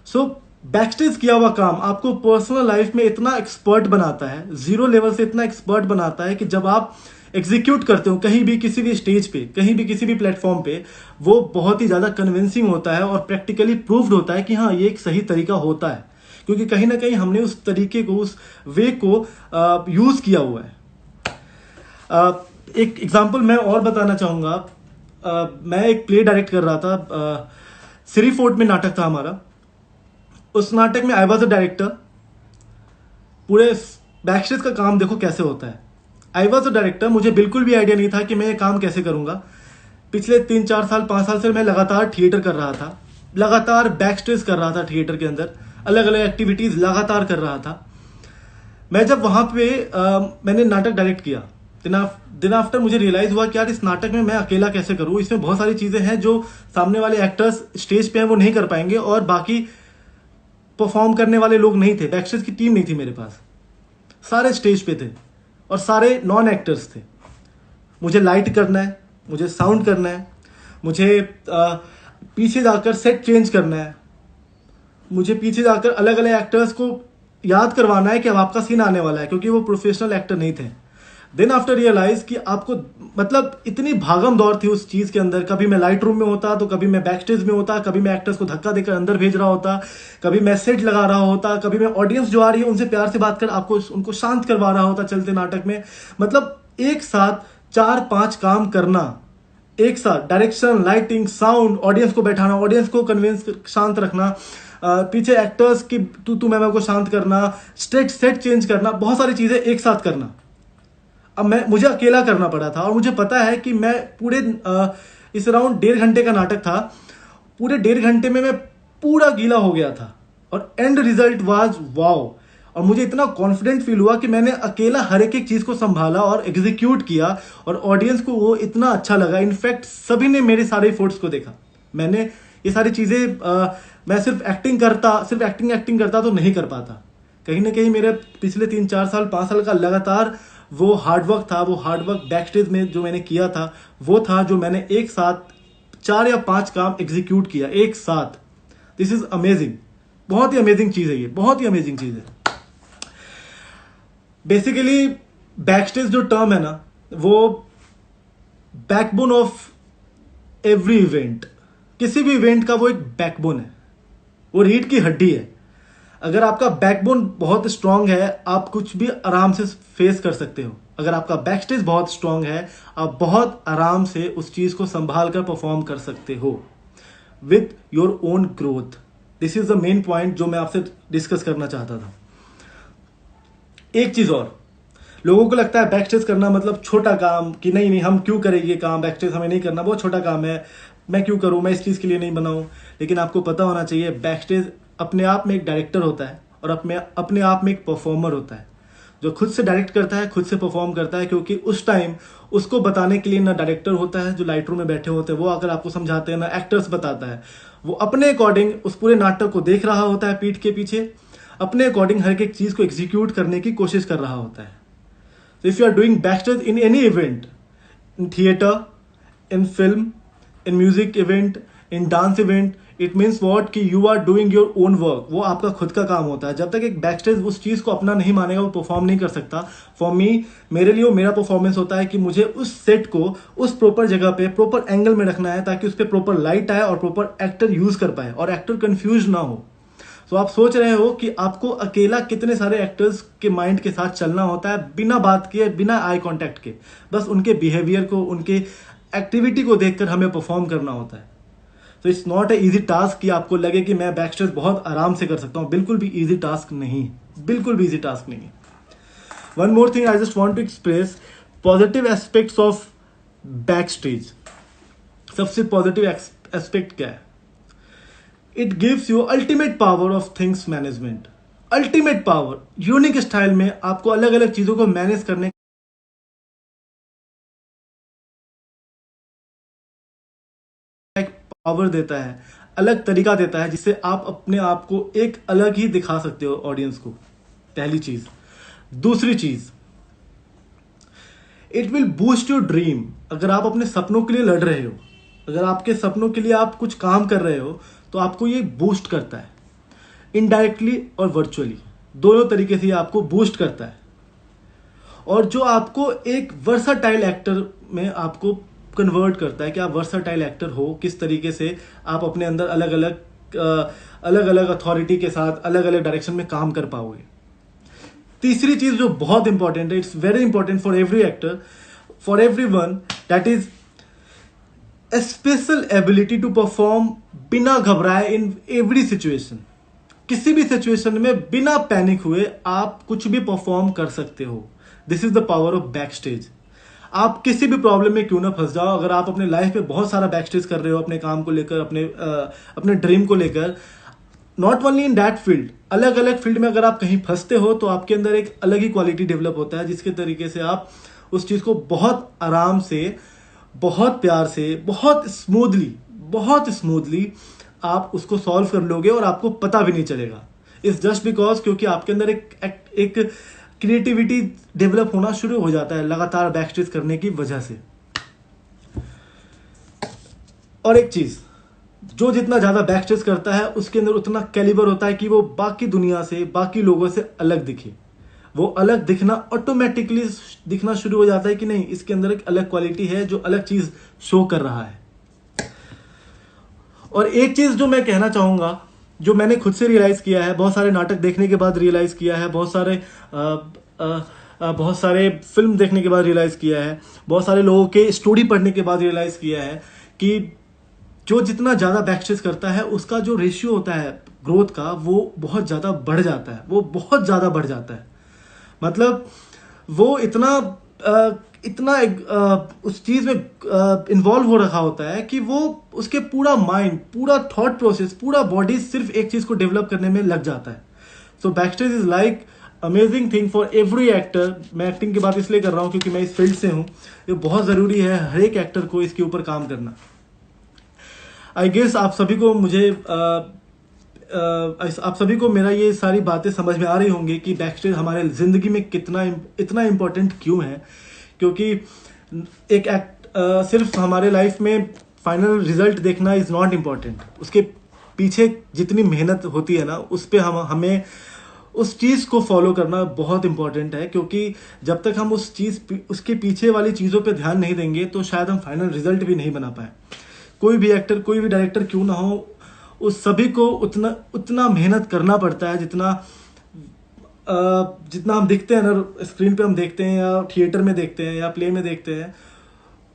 सो बैकस्टेज किया हुआ काम आपको पर्सनल लाइफ में इतना एक्सपर्ट बनाता है, जीरो लेवल से इतना एक्सपर्ट बनाता है कि जब आप एग्जीक्यूट करते हो कहीं भी, किसी भी स्टेज पे, कहीं भी, किसी भी प्लेटफॉर्म पे, वो बहुत ही ज्यादा कन्विंसिंग होता है और प्रैक्टिकली प्रूव्ड होता है कि हाँ ये एक सही तरीका होता है, क्योंकि कहीं ना कहीं हमने उस तरीके को, उस वे को यूज किया हुआ है। एक एग्जाम्पल मैं और बताना चाहूंगा। मैं एक प्ले डायरेक्ट कर रहा था, सिरी फोर्ट में नाटक था हमारा। उस नाटक में आई वॉज अ डायरेक्टर। पूरे बैकस्टेज का काम देखो कैसे होता है। आई वॉज अ डायरेक्टर, मुझे बिल्कुल भी आइडिया नहीं था कि मैं ये काम कैसे करूंगा। पिछले 3-4 साल 5 साल से मैं लगातार थिएटर कर रहा था, लगातार बैकस्टेज कर रहा था, थिएटर के अंदर अलग अलग एक्टिविटीज लगातार कर रहा था। मैं जब वहां पे मैंने नाटक डायरेक्ट किया, दिन आफ्टर मुझे रियलाइज हुआ कि यार इस नाटक में मैं अकेला कैसे करूं। इसमें बहुत सारी चीजें हैं जो सामने वाले एक्टर्स स्टेज पे हैं वो नहीं कर पाएंगे, और बाकी परफॉर्म करने वाले लोग नहीं थे, बैकस्टेज की टीम नहीं थी मेरे पास, सारे स्टेज पे थे और सारे नॉन एक्टर्स थे। मुझे लाइट करना है, मुझे साउंड करना है, मुझे पीछे जाकर सेट चेंज करना है, मुझे पीछे जाकर अलग अलग एक्टर्स को याद करवाना है कि अब आपका सीन आने वाला है, क्योंकि वो प्रोफेशनल एक्टर नहीं थे। देन आफ्टर रियलाइज कि आपको मतलब इतनी भागम दौड़ थी उस चीज के अंदर, कभी मैं लाइट रूम में होता तो कभी मैं बैक स्टेज में होता, कभी मैं एक्टर्स को धक्का देकर अंदर भेज रहा होता, कभी मैं सेट लगा रहा होता, कभी मैं ऑडियंस जो आ रही है उनसे प्यार से बात कर आपको उनको शांत करवा रहा होता चलते नाटक में। मतलब एक साथ 4-5 काम करना, एक साथ डायरेक्शन, लाइटिंग, साउंड, ऑडियंस को बैठाना, ऑडियंस को कन्विंस शांत रखना, पीछे एक्टर्स की तू मैं को शांत करना, सेट चेंज करना, बहुत सारी चीजें एक साथ करना। अब मुझे अकेला करना पड़ा था और मुझे पता है कि मैं पूरे इस अराउंड 1.5 घंटे का नाटक था, पूरे 1.5 घंटे में मैं पूरा गीला हो गया था और एंड रिजल्ट वाज वाओ। और मुझे इतना कॉन्फिडेंट फील हुआ कि मैंने अकेला हर एक चीज को संभाला और एग्जीक्यूट किया और ऑडियंस को वो इतना अच्छा लगा। इनफैक्ट सभी ने मेरे सारे एफर्ट्स को देखा। मैंने ये सारी चीजें मैं सिर्फ एक्टिंग करता तो नहीं कर पाता। कहीं ना कहीं मेरे पिछले 3-4 साल 5 साल का लगातार वो हार्डवर्क था, वो हार्डवर्क बैक स्टेज में जो मैंने किया था वो था जो मैंने एक साथ 4 या 5 काम एग्जीक्यूट किया एक साथ। दिस इज अमेजिंग, बहुत ही अमेजिंग चीज है ये, बहुत ही अमेजिंग चीज है। बेसिकली बैक स्टेज जो टर्म है ना, वो बैकबोन ऑफ एवरी इवेंट, किसी भी इवेंट का वो एक बैकबोन है, वो रीढ़ की हड्डी है। अगर आपका बैकबोन बहुत स्ट्रांग है आप कुछ भी आराम से फेस कर सकते हो। अगर आपका बैक स्टेज बहुत स्ट्रांग है आप बहुत आराम से उस चीज को संभाल कर परफॉर्म कर सकते हो with your own growth. This is the main point जो मैं आपसे डिस्कस करना चाहता था। एक चीज और, लोगों को लगता है बैक स्टेज करना मतलब छोटा काम, कि नहीं हम क्यों करें ये काम, बैक स्टेज हमें नहीं करना, बहुत छोटा काम है, मैं क्यों करूं, मैं इस चीज के लिए नहीं बनाऊं। लेकिन आपको पता होना चाहिए बैक स्टेज अपने आप में एक डायरेक्टर होता है और अपने आप में एक परफॉर्मर होता है, जो खुद से डायरेक्ट करता है, खुद से परफॉर्म करता है। क्योंकि उस टाइम उसको बताने के लिए ना डायरेक्टर होता है जो लाइट रूम में बैठे होते हैं वो अगर आपको समझाते हैं, ना एक्टर्स बताता है, वो अपने अकॉर्डिंग उस पूरे नाटक को देख रहा होता है पीठ के पीछे, अपने अकॉर्डिंग हर एक चीज को एग्जीक्यूट करने की कोशिश कर रहा होता है। So if you are doing backstage in any event, in theater, in film, in music event, in dance event, it means what कि you are doing your own work। वो आपका खुद का काम होता है। जब तक एक बैकस्टेज उस चीज को अपना नहीं मानेगा वो परफॉर्म नहीं कर सकता। फॉर मी, मेरे लिए वो मेरा परफॉर्मेंस होता है कि मुझे उस सेट को उस प्रॉपर जगह पे प्रॉपर एंगल में रखना है ताकि उस पर प्रॉपर लाइट आए और प्रॉपर एक्टर यूज कर पाए और एक्टर कंफ्यूज ना हो। तो आप सोच रहे हो कि आपको अकेला कितने सारे एक्टर्स के माइंड के साथ चलना होता है बिना बात किए, बिना आई कांटेक्ट के, बस उनके बिहेवियर को, उनके एक्टिविटी को देखकर हमें परफॉर्म करना होता है। तो it's not a easy task कि आपको लगे कि मैं बैक स्टेज बहुत आराम से कर सकता हूं। बिल्कुल भी इजी टास्क नहीं, बिल्कुल भी इजी टास्क नहीं। One more thing I just want to express positive aspects of back stage. सबसे पॉजिटिव एस्पेक्ट क्या है? It gives you ultimate power of things management. Ultimate power, unique style में आपको अलग अलग चीजों को मैनेज करने का एक पावर देता है, अलग तरीका देता है जिससे आप अपने आप को एक अलग ही दिखा सकते हो ऑडियंस को। पहली चीज। दूसरी चीज, it will boost your dream. अगर आप अपने सपनों के लिए लड़ रहे हो, अगर आपके सपनों के लिए आप कुछ काम कर रहे हो तो आपको ये बूस्ट करता है, इनडायरेक्टली और वर्चुअली, दोनों तरीके से ये आपको बूस्ट करता है। और जो आपको एक वर्साटाइल एक्टर में आपको कन्वर्ट करता है कि आप वर्साटाइल एक्टर हो, किस तरीके से आप अपने अंदर अलग अलग अथॉरिटी के साथ अलग अलग डायरेक्शन में काम कर पाओगे। तीसरी चीज जो बहुत इंपॉर्टेंट है, it's very important for every actor, for every one, that is a special ability to perform बिना घबराए in every situation। किसी भी सिचुएशन में बिना पैनिक हुए आप कुछ भी परफॉर्म कर सकते हो। This is the power of back stage. आप किसी भी प्रॉब्लम में क्यों ना फंस जाओ, अगर आप अपने लाइफ में बहुत सारा बैक स्टेज कर रहे हो अपने काम को लेकर, अपने ड्रीम को लेकर, not only in that field, अलग अलग फील्ड में अगर आप कहीं फंसते हो तो आपके अंदर एक अलग ही क्वालिटी डेवलप होता है जिसके तरीके से आप उस चीज को बहुत आराम से, बहुत प्यार से, बहुत स्मूथली आप उसको सॉल्व कर लोगे और आपको पता भी नहीं चलेगा। इट्स जस्ट बिकॉज क्योंकि आपके अंदर एक क्रिएटिविटी डेवलप होना शुरू हो जाता है लगातार बैक स्टेज करने की वजह से। और एक चीज, जो जितना ज़्यादा बैक स्टेज करता है उसके अंदर उतना कैलिबर होता है कि वो बाकी दुनिया से, बाकी लोगों से अलग दिखे। वो अलग दिखना ऑटोमेटिकली दिखना शुरू हो जाता है कि नहीं, इसके अंदर एक अलग क्वालिटी है जो अलग चीज़ शो कर रहा है। और एक चीज़ जो मैं कहना चाहूँगा, जो मैंने खुद से रियलाइज़ किया है, बहुत सारे नाटक देखने के बाद रियलाइज़ किया है, बहुत सारे फिल्म देखने के बाद रियलाइज़ किया है, बहुत सारे लोगों के स्टोरी पढ़ने के बाद रियलाइज़ किया है कि जो जितना ज़्यादा बैकस्टेज करता है उसका जो रेशियो होता है ग्रोथ का, वो बहुत ज़्यादा बढ़ जाता है, वो बहुत ज़्यादा बढ़ जाता है। मतलब वो इतना उस चीज़ में इन्वॉल्व हो रखा होता है कि वो उसके पूरा माइंड, पूरा थॉट प्रोसेस, पूरा बॉडी सिर्फ एक चीज़ को डेवलप करने में लग जाता है। So backstage is like amazing thing for every actor. मैं एक्टिंग की बात इसलिए कर रहा हूँ क्योंकि मैं इस फील्ड से हूँ। ये बहुत ज़रूरी है हर एक एक्टर को इसके ऊपर काम करना। आई गेस आप सभी को मेरा ये सारी बातें समझ में आ रही होंगी कि बैकस्टेज हमारे ज़िंदगी में इतना इम्पोर्टेंट क्यों है। क्योंकि सिर्फ हमारे लाइफ में फाइनल रिजल्ट देखना इज़ नॉट इम्पॉर्टेंट। उसके पीछे जितनी मेहनत होती है ना, उस पर हमें उस चीज़ को फॉलो करना बहुत इंपॉर्टेंट है। क्योंकि जब तक हम उसके पीछे वाली चीज़ों पे ध्यान नहीं देंगे तो शायद हम फाइनल रिजल्ट भी नहीं बना पाए। कोई भी एक्टर, कोई भी डायरेक्टर क्यों ना हो, उस सभी को उतना मेहनत करना पड़ता है जितना हम दिखते हैं ना स्क्रीन पे, हम देखते हैं या थिएटर में देखते हैं या प्ले में देखते हैं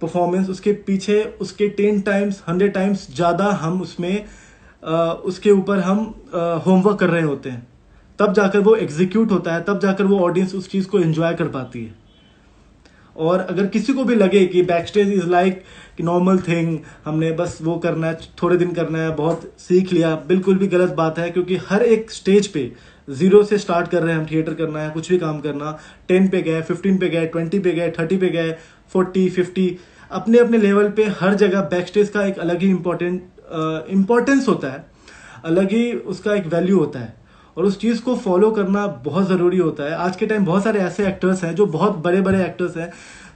परफॉर्मेंस, उसके पीछे उसके 10 टाइम्स 100 टाइम्स ज़्यादा हम उसके ऊपर हम होमवर्क कर रहे होते हैं। तब जाकर वो एग्जीक्यूट होता है, तब जाकर वो ऑडियंस उस चीज़ को एंजॉय कर पाती है। और अगर किसी को भी लगे कि backstage is like normal thing, हमने बस वो करना है, थोड़े दिन करना है, बहुत सीख लिया, बिल्कुल भी गलत बात है। क्योंकि हर एक स्टेज पे 0 से स्टार्ट कर रहे हैं हम थिएटर करना है, कुछ भी काम करना, 10 पे गए, 15 पे गए, 20 पे गए, 30 पे गए, 40, 50, अपने अपने लेवल पे हर जगह बैकस्टेज का एक अलग ही इम्पोर्टेंस होता है, अलग ही उसका एक वैल्यू होता है। और उस चीज़ को फॉलो करना बहुत ज़रूरी होता है। आज के टाइम बहुत सारे ऐसे एक्टर्स हैं जो बहुत बड़े बड़े एक्टर्स हैं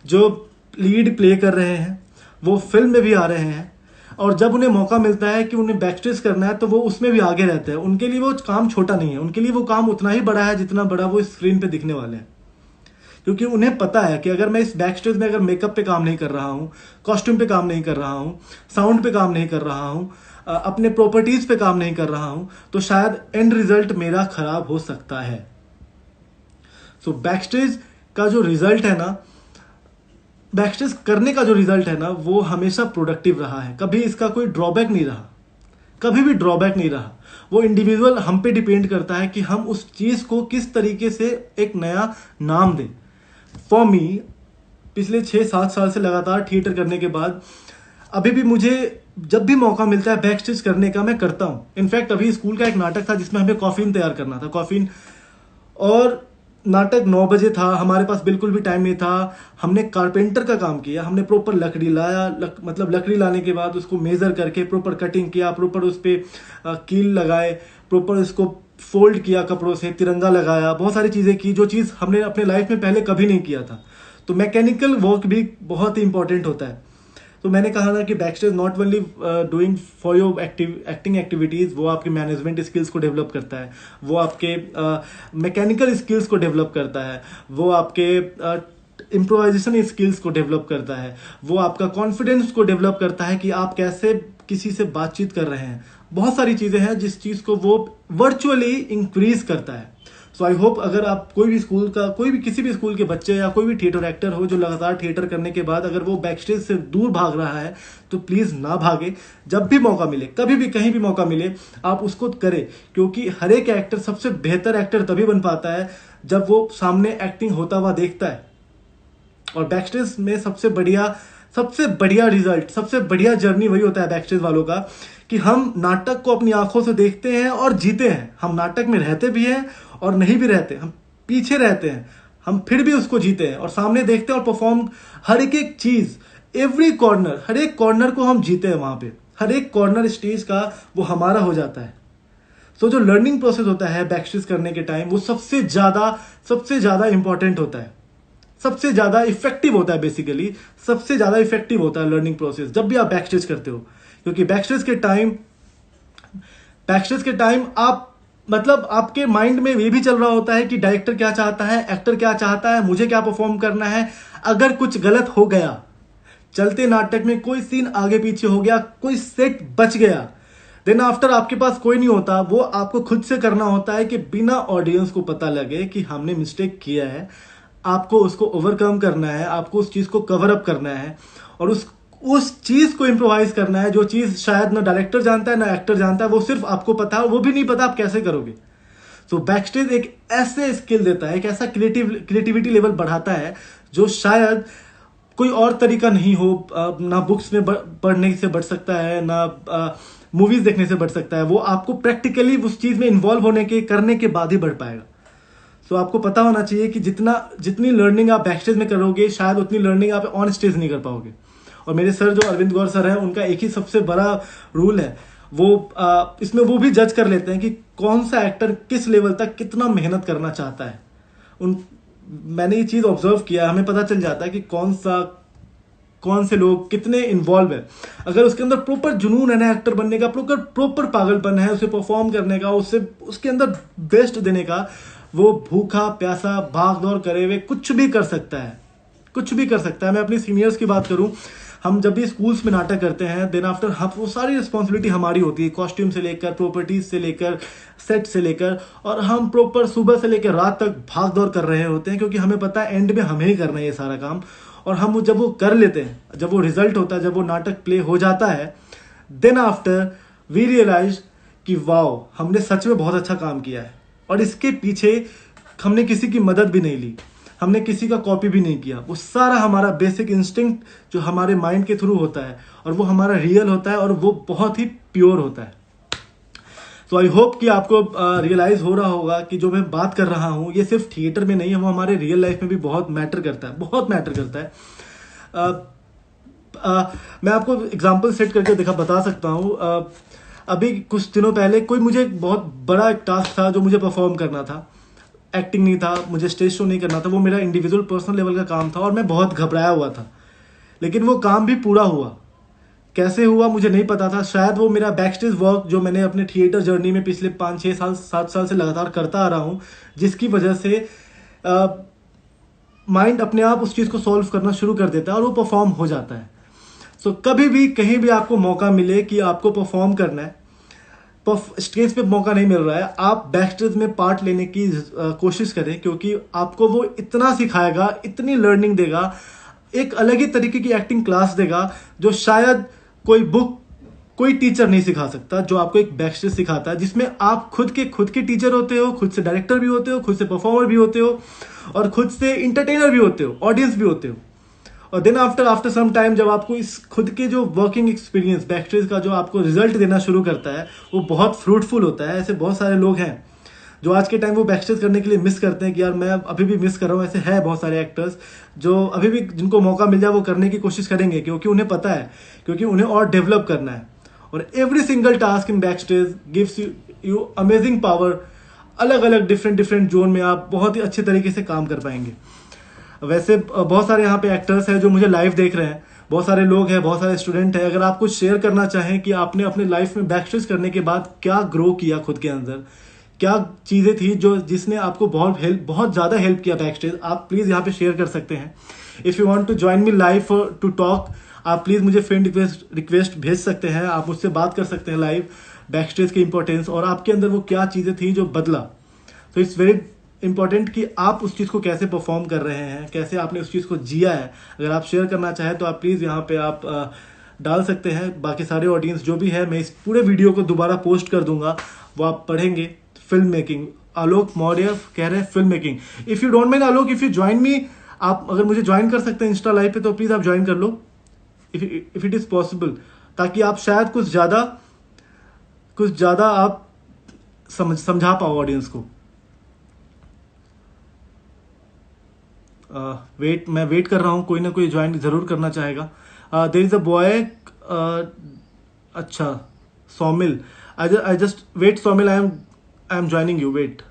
जो लीड प्ले कर रहे हैं, वो फिल्म में भी आ रहे हैं, और जब उन्हें मौका मिलता है कि उन्हें बैकस्टेज करना है तो वो उसमें भी आगे रहते हैं। उनके लिए वो काम छोटा नहीं है, उनके लिए वो काम उतना ही बड़ा है जितना बड़ा वो स्क्रीन पे दिखने वाले हैं। क्योंकि उन्हें पता है कि अगर मैं इस बैकस्टेज में अगर मेकअप पे काम नहीं कर रहा हूँ, कॉस्ट्यूम पे काम नहीं कर रहा हूँ, साउंड पे काम नहीं कर रहा हूँ, अपने प्रॉपर्टीज पे काम नहीं कर रहा हूं, तो शायद एंड रिजल्ट मेरा खराब हो सकता है। सो बैकस्टेज का जो रिजल्ट है ना, बैकस्टेज करने का जो रिजल्ट है ना, वो हमेशा प्रोडक्टिव रहा है। कभी इसका कोई ड्रॉबैक नहीं रहा, कभी भी ड्रॉबैक नहीं रहा। वो इंडिविजुअल हम पे डिपेंड करता है कि हम उस चीज को किस तरीके से एक नया नाम दें। फॉर मी, पिछले 6-7 साल से लगातार थिएटर करने के बाद अभी भी मुझे जब भी मौका मिलता है बैकस्टेज करने का, मैं करता हूँ। इनफैक्ट अभी स्कूल का एक नाटक था जिसमें हमें कॉफिन तैयार करना था, कॉफिन, और नाटक 9 बजे था, हमारे पास बिल्कुल भी टाइम नहीं था। हमने कारपेंटर का काम किया, हमने प्रॉपर लकड़ी लाया, मतलब लकड़ी लाने के बाद उसको मेज़र करके प्रॉपर कटिंग किया, प्रॉपर उस पर कील लगाए, प्रॉपर उसको फोल्ड किया, कपड़ों से तिरंगा लगाया, बहुत सारी चीज़ें की जो चीज़ हमने अपने लाइफ में पहले कभी नहीं किया था। तो मैकेनिकल वर्क भी बहुत ही इंपॉर्टेंट होता है। तो मैंने कहा ना कि backstage not only doing for your acting activities, वो आपके मैनेजमेंट स्किल्स को डेवलप करता है, वो आपके मैकेनिकल स्किल्स को डेवलप करता है, वो आपके इम्प्रोवाइजेशन स्किल्स को डेवलप करता है, वो आपका कॉन्फिडेंस को डेवलप करता है कि आप कैसे किसी से बातचीत कर रहे हैं। बहुत सारी चीज़ें हैं जिस चीज़ को वो वर्चुअली इंक्रीज करता है। सो आई होप अगर आप कोई भी किसी भी स्कूल के बच्चे या कोई भी थिएटर एक्टर हो जो लगातार थिएटर करने के बाद अगर वो बैकस्टेज से दूर भाग रहा है, तो प्लीज़ ना भागे। जब भी मौका मिले, कभी भी कहीं भी मौका मिले, आप उसको करें। क्योंकि हर एक एक्टर सबसे बेहतर एक्टर तभी बन पाता है जब वो सामने एक्टिंग होता हुआ देखता है। और बैकस्टेज में सबसे बढ़िया रिजल्ट, सबसे बढ़िया जर्नी वही होता है बैकस्टेज वालों का कि हम नाटक को अपनी आंखों से देखते हैं और जीते हैं। हम नाटक में रहते भी हैं और नहीं भी रहते, हम पीछे रहते हैं, हम फिर भी उसको जीते हैं और सामने देखते हैं और परफॉर्म, हर एक चीज, एवरी कॉर्नर, हर एक कॉर्नर को हम जीते हैं। वहां पे हर एक कॉर्नर स्टेज का वो हमारा हो जाता है। सो जो लर्निंग प्रोसेस होता है बैकस्टेज करने के टाइम, वो सबसे ज्यादा इंपॉर्टेंट होता है, सबसे ज्यादा इफेक्टिव होता है। बेसिकली सबसे ज्यादा इफेक्टिव होता है लर्निंग प्रोसेस जब भी आप बैकस्टेज करते हो। क्योंकि बैकस्टेज के टाइम बैकस्टेज के टाइम आप मतलब आपके माइंड में ये भी चल रहा होता है कि डायरेक्टर क्या चाहता है, एक्टर क्या चाहता है, मुझे क्या परफॉर्म करना है। अगर कुछ गलत हो गया, चलते नाटक में कोई सीन आगे पीछे हो गया, कोई सेट बच गया, देन आफ्टर आपके पास कोई नहीं होता, वो आपको खुद से करना होता है कि बिना ऑडियंस को पता लगे कि हमने मिस्टेक किया है, आपको उसको ओवरकम करना है, आपको उस चीज को कवर अप करना है और उस चीज को इम्प्रोवाइज करना है जो चीज शायद ना डायरेक्टर जानता है ना एक्टर जानता है, वो सिर्फ आपको पता है, वो भी नहीं पता आप कैसे करोगे। तो बैकस्टेज एक ऐसे स्किल देता है, एक ऐसा क्रिएटिविटी लेवल बढ़ाता है जो शायद कोई और तरीका नहीं हो, ना बुक्स में पढ़ने से बढ़ सकता है, ना मूवीज देखने से बढ़ सकता है। वो आपको प्रैक्टिकली उस चीज में इन्वॉल्व होने के करने के बाद ही बढ़ पाएगा। तो आपको पता होना चाहिए कि जितनी लर्निंग आप बैकस्टेज में करोगे, शायद उतनी लर्निंग आप ऑन स्टेज नहीं कर पाओगे। और मेरे सर जो अरविंद गौर सर हैं, उनका एक ही सबसे बड़ा रूल है, वो इसमें वो भी जज कर लेते हैं कि कौन सा एक्टर किस लेवल तक कितना मेहनत करना चाहता है। मैंने ये चीज ऑब्जर्व किया, हमें पता चल जाता है कि कौन से लोग कितने इन्वॉल्व है। अगर उसके अंदर प्रॉपर जुनून है ना एक्टर बनने का, प्रॉपर पागलपन है उसे परफॉर्म करने का, उसके अंदर बेस्ट देने का, वो भूखा प्यासा भाग दौड़ करे हुए कुछ भी कर सकता है, कुछ भी कर सकता है। मैं अपनी सीनियर्स की बात करूं, हम जब भी स्कूल्स में नाटक करते हैं, देन आफ्टर हम वो सारी रिस्पॉन्सिबिलिटी हमारी होती है, कॉस्ट्यूम से लेकर, प्रॉपर्टीज से लेकर, सेट से लेकर, और हम प्रॉपर सुबह से लेकर रात तक भाग दौड़ कर रहे होते हैं, क्योंकि हमें पता है एंड में हमें ही करना है ये सारा काम। और हम जब वो कर लेते हैं, जब वो रिजल्ट होता है, जब वो नाटक प्ले हो जाता है, देन आफ्टर वी रियलाइज कि वाओ, हमने सच में बहुत अच्छा काम किया है। और इसके पीछे हमने किसी की मदद भी नहीं ली, हमने किसी का कॉपी भी नहीं किया, वो सारा हमारा बेसिक इंस्टिंक्ट जो हमारे माइंड के थ्रू होता है, और वो हमारा रियल होता है, और वो बहुत ही प्योर होता है। तो आई होप कि आपको रियलाइज हो रहा होगा कि जो मैं बात कर रहा हूँ ये सिर्फ थिएटर में नहीं है, वो हमारे रियल लाइफ में भी बहुत मैटर करता है, बहुत मैटर करता है। मैं आपको एग्जांपल सेट करके बता सकता हूँ। अभी कुछ दिनों पहले कोई मुझे बहुत बड़ा एक टास्क था जो मुझे परफॉर्म करना था, एक्टिंग नहीं था, मुझे स्टेज शो नहीं करना था, वो मेरा इंडिविजुअल पर्सनल लेवल का काम था, और मैं बहुत घबराया हुआ था। लेकिन वो काम भी पूरा हुआ। कैसे हुआ मुझे नहीं पता था, शायद वो मेरा बैकस्टेज वर्क जो मैंने अपने थिएटर जर्नी में पिछले 5-6 साल 7 साल से लगातार करता आ रहा हूँ, जिसकी वजह से माइंड अपने आप उस चीज़ को सॉल्व करना शुरू कर देता है और वो परफॉर्म हो जाता है। सो कभी भी कहीं भी आपको मौका मिले कि आपको परफॉर्म करना है, स्टेज पे मौका नहीं मिल रहा है, आप बैकस्टेज में पार्ट लेने की कोशिश करें, क्योंकि आपको वो इतना सिखाएगा, इतनी लर्निंग देगा, एक अलग ही तरीके की एक्टिंग क्लास देगा जो शायद कोई बुक, कोई टीचर नहीं सिखा सकता, जो आपको एक बैकस्टेज सिखाता है, जिसमें आप खुद के टीचर होते हो, खुद से डायरेक्टर भी होते हो, खुद से परफॉर्मर भी होते हो, और खुद से इंटरटेनर भी होते हो, ऑडियंस भी होते हो। और देन आफ्टर सम टाइम जब आपको इस खुद के जो वर्किंग एक्सपीरियंस बैकस्टेज का जो आपको रिजल्ट देना शुरू करता है, वो बहुत फ्रूटफुल होता है। ऐसे बहुत सारे लोग हैं जो आज के टाइम वो बैकस्टेज करने के लिए मिस करते हैं कि यार मैं अभी भी मिस कर रहा हूँ। ऐसे है बहुत सारे एक्टर्स जो अभी भी, जिनको मौका मिल जाए वो करने की कोशिश करेंगे, क्योंकि उन्हें पता है, क्योंकि उन्हें और डेवलप करना है। और every single task in backstage gives you amazing power. अलग अलग डिफरेंट जोन में आप बहुत ही अच्छे तरीके से काम कर पाएंगे। वैसे बहुत सारे यहाँ पे एक्टर्स हैं जो मुझे लाइव देख रहे हैं, बहुत सारे लोग हैं, बहुत सारे स्टूडेंट हैं। अगर आप कुछ शेयर करना चाहें कि आपने अपने लाइफ में बैकस्टेज करने के बाद क्या ग्रो किया खुद के अंदर, क्या चीज़ें थी जिसने आपको बहुत ज़्यादा हेल्प किया बैकस्टेज, आप प्लीज़ यहाँ पे शेयर कर सकते हैं। If you want to join me live to talk, आप प्लीज़ मुझे फ्रेंड रिक्वेस्ट भेज सकते हैं, आप मुझसे बात कर सकते हैं लाइव, बैकस्टेज की इंपॉर्टेंस और आपके अंदर वो क्या चीज़ें थी जो बदला। तो इट्स वेरी इंपॉर्टेंट कि आप उस चीज़ को कैसे परफॉर्म कर रहे हैं, कैसे आपने उस चीज़ को जिया है। अगर आप शेयर करना चाहें तो आप प्लीज़ यहाँ पे आप डाल सकते हैं। बाकी सारे ऑडियंस जो भी है, मैं इस पूरे वीडियो को दोबारा पोस्ट कर दूंगा, वो आप पढ़ेंगे। फिल्म मेकिंग, आलोक मौर्य कह रहे हैं film making. If you don't mind Alok, if you join me, आप अगर मुझे ज्वाइन कर सकते हैं इंस्टा लाइव पे तो प्लीज़ आप ज्वाइन कर लो, इफ़ इट इज़ पॉसिबल, ताकि आप शायद कुछ ज़्यादा आप समझा पाओ ऑडियंस को। मैं वेट कर रहा हूँ, कोई ना कोई ज्वाइन जरूर करना चाहेगा। देयर इज अ बॉय, अच्छा Saumil, I just wait Saumil, I am joining you, wait,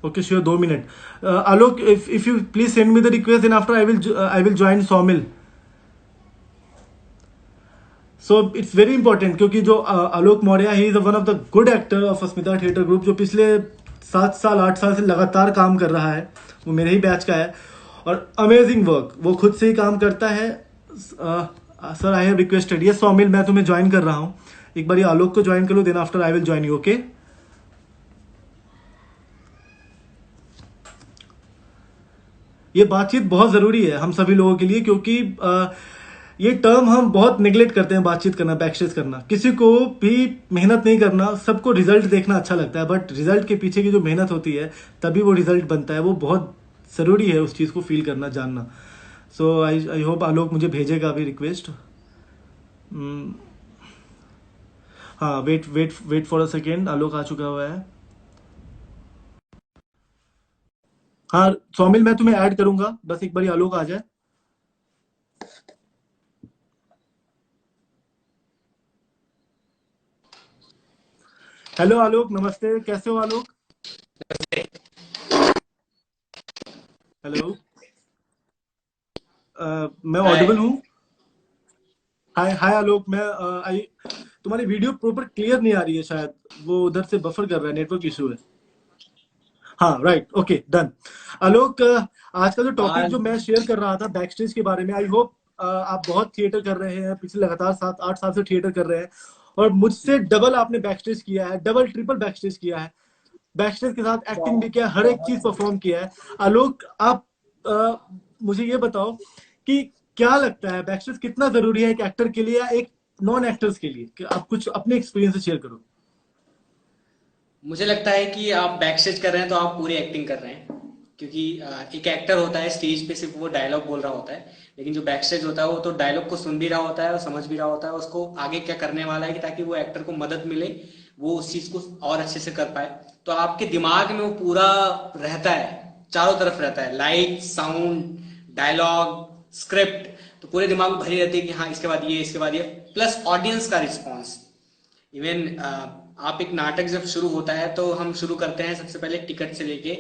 okay sure, 2 minute. Alok, if you please send me the request, then after I will join Saumil. So it's very important, क्योंकि जो आलोक मौर्य ही is one of the good actor of Asmita theatre group, जो पिछले 7 साल 8 साल से लगातार काम कर रहा है, वो मेरे ही बैच का है और अमेजिंग वर्क वो खुद से ही काम करता है। Sir I have requested, yes Saumil मैं तुम्हें ज्वाइन कर रहा हूँ, एक बार ये आलोक को ज्वाइन कर लो, then after I will join you, okay. ये बातचीत बहुत जरूरी है हम सभी लोगों के लिए, क्योंकि ये टर्म हम बहुत निगलेक्ट करते हैं, बातचीत करना, बैकस्टेज करना। किसी को भी मेहनत नहीं करना, सबको रिजल्ट देखना अच्छा लगता है, बट रिजल्ट के पीछे की जो मेहनत होती है तभी वो रिजल्ट बनता है, वो बहुत जरूरी है उस चीज को फील करना, जानना। सो आई होप आलोक मुझे भेजेगा अभी रिक्वेस्ट। हाँ, wait wait wait for a second, Alok आ चुका हुआ है। हाँ सौमिल मैं तुम्हें ऐड करूंगा, बस एक बार आलोक आ जाए। हेलो आलोक, नमस्ते, कैसे हो आलोक? हेलो, मैं ऑडिबल हाय। हूँ? हाय हाय आलोक, मैं आई तुम्हारी वीडियो प्रॉपर क्लियर नहीं आ रही है, शायद वो उधर से बफर कर रहा है, नेटवर्क इशू है। हाँ राइट, ओके डन। आलोक, आज का जो टॉपिक जो आज मैं शेयर कर रहा था बैकस्टेज के बारे में, आई होप आप बहुत थिएटर कर रहे हैं, पिछले लगातार 7 8 साल से थिएटर कर रहे हैं, और मुझसे डबल आपने बैकस्टेज किया है, डबल ट्रिपल बैकस्टेज किया है, बैकस्टेज के साथ एक्टिंग भी किया, हर एक चीज परफॉर्म किया है। आलोक आप मुझे ये बताओ कि क्या लगता है बैकस्टेज कितना जरूरी है एक एक्टर के लिए या एक नॉन एक्टर्स के लिए, कि आप कुछ अपने एक्सपीरियंस से शेयर करो। मुझे लगता है कि आप बैक स्टेज कर रहे हैं तो आप पूरी एक्टिंग कर रहे हैं, क्योंकि एक एक्टर होता है स्टेज पे सिर्फ वो डायलॉग बोल रहा होता है, लेकिन जो बैक स्टेज होता है वो तो डायलॉग को सुन भी रहा होता है और समझ भी रहा होता है उसको आगे क्या करने वाला है, कि ताकि वो एक्टर को मदद मिले, वो उस चीज को और अच्छे से कर पाए। तो आपके दिमाग में वो पूरा रहता है, चारों तरफ रहता है, लाइट साउंड डायलॉग स्क्रिप्ट, तो पूरे दिमाग में भरी रहती है कि हाँ इसके बाद ये, इसके बाद ये, प्लस ऑडियंस का रिस्पॉन्स। इवन आप एक नाटक जब शुरू होता है तो हम शुरू करते हैं सबसे पहले टिकट से लेके,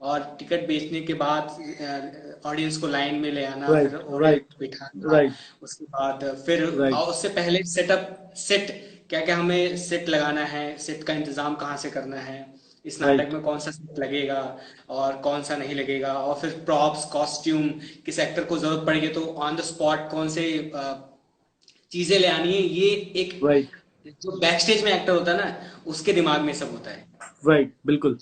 और टिकट बेचने के बाद ऑडियंस को लाइन में ले आना, फिर राइट ऑडियंस राइट को बिठाना, राइट उसके बाद फिर राइट उससे पहले सेटअप सेट, क्या क्या हमें सेट लगाना है, सेट का इंतजाम कहाँ से करना है, इस नाटक राइट में कौन सा सेट लगेगा और कौन सा नहीं लगेगा, और फिर प्रॉप्स कॉस्ट्यूम, किस एक्टर को जरूरत पड़ेगी तो ऑन द स्पॉट कौन से चीजें ले आनी है, ये एक राइट जो बैक स्टेज में एक्टर होता है ना उसके दिमाग में सब होता है। राइट बिल्कुल।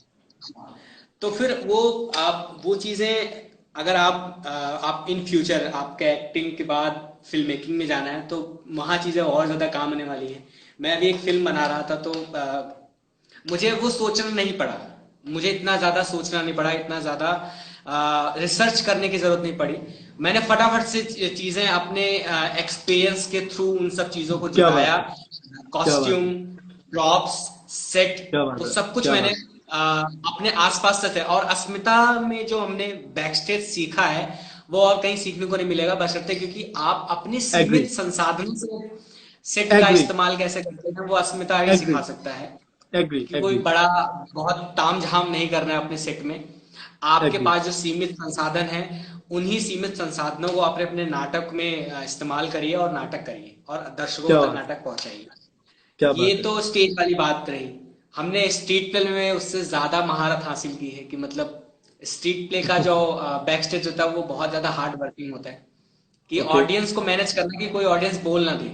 तो फिर वो आप वो चीजें, अगर आप इन फ्यूचर आपके एक्टिंग के बाद फिल्म मेकिंग में जाना है तो वहाँ चीजें और ज्यादा काम आने वाली है। मैं अभी एक फिल्म बना रहा था तो मुझे वो सोचना नहीं पड़ा, मुझे इतना ज्यादा सोचना नहीं पड़ा, इतना ज्यादा रिसर्च करने की जरूरत नहीं पड़ी। मैंने फटाफट से चीजें अपने एक्सपीरियंस के थ्रू उन सब चीजों को क्या बात जुटाया, है, क्या बात कॉस्ट्यूम, है, प्रॉप्स, सेट, क्या बात तो है, सब कुछ क्या मैंने बात है। अपने आसपास से थे। और अस्मिता में जो हमने बैकस्टेज सीखा है वो और कहीं सीखने को नहीं मिलेगा, बशर्ते क्योंकि आप अपने एग्री सीमित संसाधनों से सेट का एग्री इस्तेमाल कैसे करते हैं वो अस्मिता ही एग्री सिखा सकता है। एग्री क्योंकि कोई एग्री बड़ा बहुत तामझाम नहीं करना है अपने सेट में। आपके एग्री। पास जो सीमित संसाधन है उन्हीं सीमित संसाधनों को आप अपने नाटक में इस्तेमाल करिए और नाटक करिए और दर्शकों क्या तक बात है, नाटक पहुंचाइए। क्या ये बात है। तो स्टेज वाली बात रही। हमने स्ट्रीट प्ले में उससे ज्यादा महारत हासिल की है, कि मतलब स्ट्रीट प्ले का जो बैक स्टेज होता है वो बहुत ज्यादा हार्ड वर्किंग होता है, कि ओके, ऑडियंस को मैनेज करना, कि कोई ऑडियंस बोल ना दे,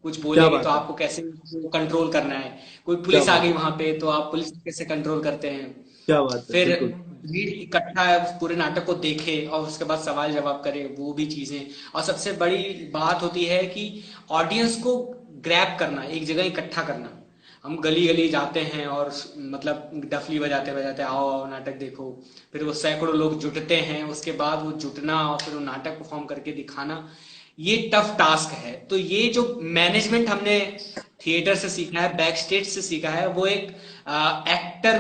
कुछ क्या बोलेगी तो बात है, आपको कैसे कंट्रोल करना है, कोई क्या पुलिस आ बात गई है, वहां पे तो आप पुलिस को कैसे कंट्रोल करते हैं। क्या बात है, फिर बिल्कुल। भीड़ इकट्ठा है उस पूरे नाटक को देखे और उसके बाद सवाल जवाब करे, वो भी चीजें। और सबसे बड़ी बात होती है कि ऑडियंस को ग्रैब करना, एक जगह इकट्ठा करना। हम गली गली जाते हैं और मतलब डफली बजाते बजाते आओ आओ नाटक देखो, फिर वो सैकड़ों लोग जुटते हैं, उसके बाद वो जुटना और फिर वो नाटक परफॉर्म करके दिखाना, ये टफ टास्क है। तो ये जो मैनेजमेंट हमने थिएटर से सीखा है, बैक स्टेज से सीखा है, वो एक एक्टर,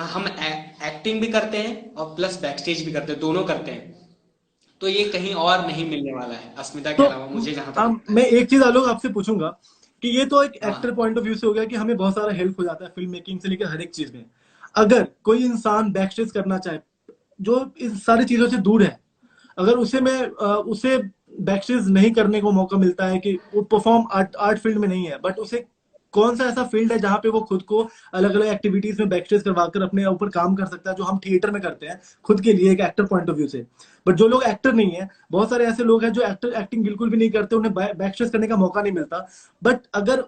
हम एक्टिंग भी करते हैं और प्लस बैक स्टेज भी करते हैं, दोनों करते हैं। तो ये कहीं और नहीं मिलने वाला है अस्मिता के तो अलावा, मुझे जहां तक लगता मैं एक चीज आलोक आपसे पूछूंगा कि ये तो एक है। एक्टर हाँ। पॉइंट ऑफ व्यू से हो गया कि हमें बहुत सारा हेल्प हो जाता है फिल्म मेकिंग से लेकर हर एक चीज में। अगर कोई इंसान बैक स्टेज करना चाहे, जो इन सारी चीजों से दूर है, अगर उसे बैक स्टेज नहीं करने को मौका मिलता है कि वो परफॉर्म आर्ट फील्ड में नहीं है, बट उसे कौन सा ऐसा फील्ड है जहां पे वो खुद को अलग अलग एक्टिविटीज में बैक स्टेज करवाकर अपने ऊपर काम कर सकता है, जो हम थिएटर में करते हैं खुद के लिए एक एक्टर पॉइंट ऑफ व्यू से। बट जो लोग एक्टर नहीं है, बहुत सारे ऐसे लोग हैं जो एक्टिंग बिल्कुल भी नहीं करते, उन्हें बैक स्टेज करने का मौका नहीं मिलता। बट अगर